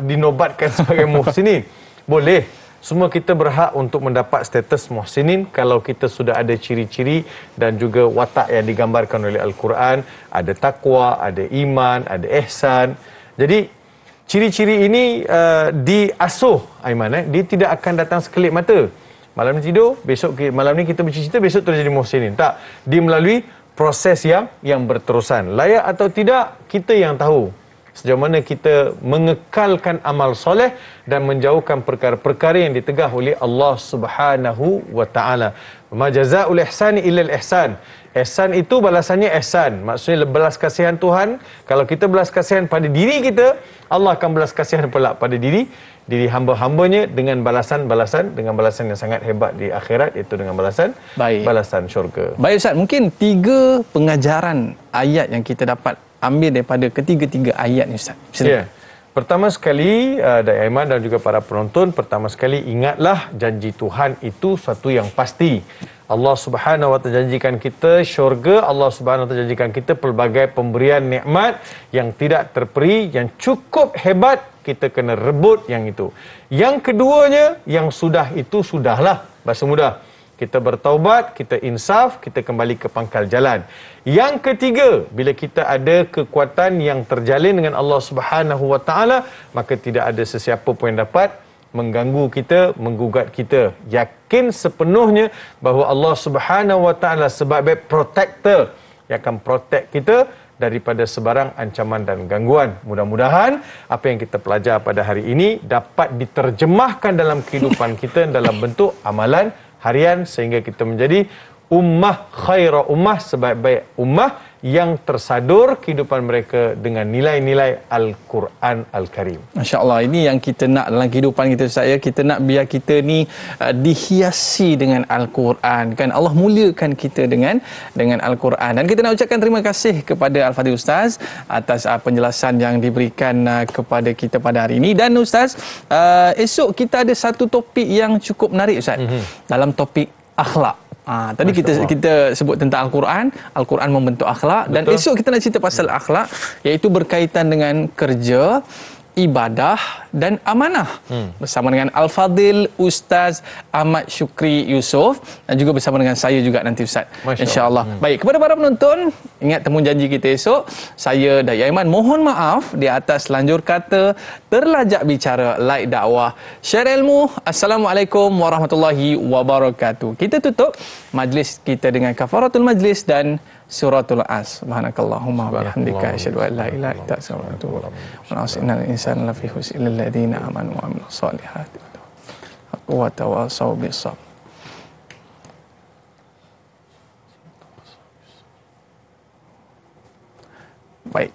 dinobatkan sebagai muhsinin? Boleh. Semua kita berhak untuk mendapat status muhsinin kalau kita sudah ada ciri-ciri dan juga watak yang digambarkan oleh Al-Quran. Ada takwa, ada iman, ada ihsan. Jadi, ciri-ciri ini diasuh Aiman. Dia tidak akan datang sekelip mata. Malam ni tidur, malam ni kita bercita-cita, besok terus jadi muhsinin. Tak, dia melalui proses yang berterusan. Layak atau tidak, kita yang tahu. Sejauh mana kita mengekalkan amal soleh dan menjauhkan perkara-perkara yang ditegah oleh Allah Subhanahu wa taala. Ma jazaa'ul ihsani illal ihsan. Ihsan itu balasannya ihsan. Maksudnya belas kasihan Tuhan. Kalau kita belas kasihan pada diri kita, Allah akan belas kasihan pula pada diri hamba-hambanya dengan balasan yang sangat hebat di akhirat, iaitu dengan balasan syurga.
Baik Ustaz, mungkin 3 pengajaran ayat yang kita dapat ambil daripada ketiga-tiga ayat ni Ustaz.
Ya. Pertama sekali, Dai Aiman dan juga para penonton, pertama sekali ingatlah janji Tuhan itu satu yang pasti. Allah Subhanahu wa taala janjikan kita syurga, Allah Subhanahu wa taala janjikan kita pelbagai pemberian nikmat yang tidak terperi, yang cukup hebat, kita kena rebut yang itu. Yang keduanya, yang sudah itu sudahlah, bahasa mudah. Kita bertaubat, kita insaf, kita kembali ke pangkal jalan. Yang ketiga, bila kita ada kekuatan yang terjalin dengan Allah Subhanahu wa taala, maka tidak ada sesiapa pun yang dapat mengganggu kita, menggugat kita. Yakin sepenuhnya bahawa Allah Subhanahu wa taala sebagai protector yang akan protect kita daripada sebarang ancaman dan gangguan. Mudah-mudahan apa yang kita pelajar pada hari ini dapat diterjemahkan dalam kehidupan kita dalam bentuk amalan harian sehingga kita menjadi ummah khaira ummah, sebaik-baik ummah yang tersadur kehidupan mereka dengan nilai-nilai Al-Quran Al-Karim.
Masya Allah, ini yang kita nak dalam kehidupan kita Ustaz ya. Kita nak biar kita ni dihiasi dengan Al-Quran kan. Allah muliakan kita dengan Al-Quran. Dan kita nak ucapkan terima kasih kepada Al-Fadhil Ustaz atas penjelasan yang diberikan kepada kita pada hari ini. Dan Ustaz, esok kita ada satu topik yang cukup menarik Ustaz. Dalam topik akhlak. Tadi kita sebut tentang Al-Quran. Al-Quran membentuk akhlak. Dan esok kita nak cerita pasal akhlak, iaitu berkaitan dengan kerja, ibadah dan amanah. Bersama dengan Al-Fadhil Ustaz Ahmad Syukri Yusof dan juga bersama dengan saya juga nanti Ustaz, insya-Allah. Baik, kepada para penonton, ingat temu janji kita esok. Saya Dai Aiman mohon maaf di atas lanjur kata, terlajak bicara, like dakwah, share ilmu. Assalamualaikum warahmatullahi wabarakatuh. Kita tutup majlis kita dengan kafaratul majlis dan suratul As. Subhanakallahumma wa bihamdika asyhadu an la ilaha illa anta astaghfiruka wa atubu ilaik. Insana lafi khusr illal ladzina amanu wa amilus solihati wa tawassaw bis sabr. Baik.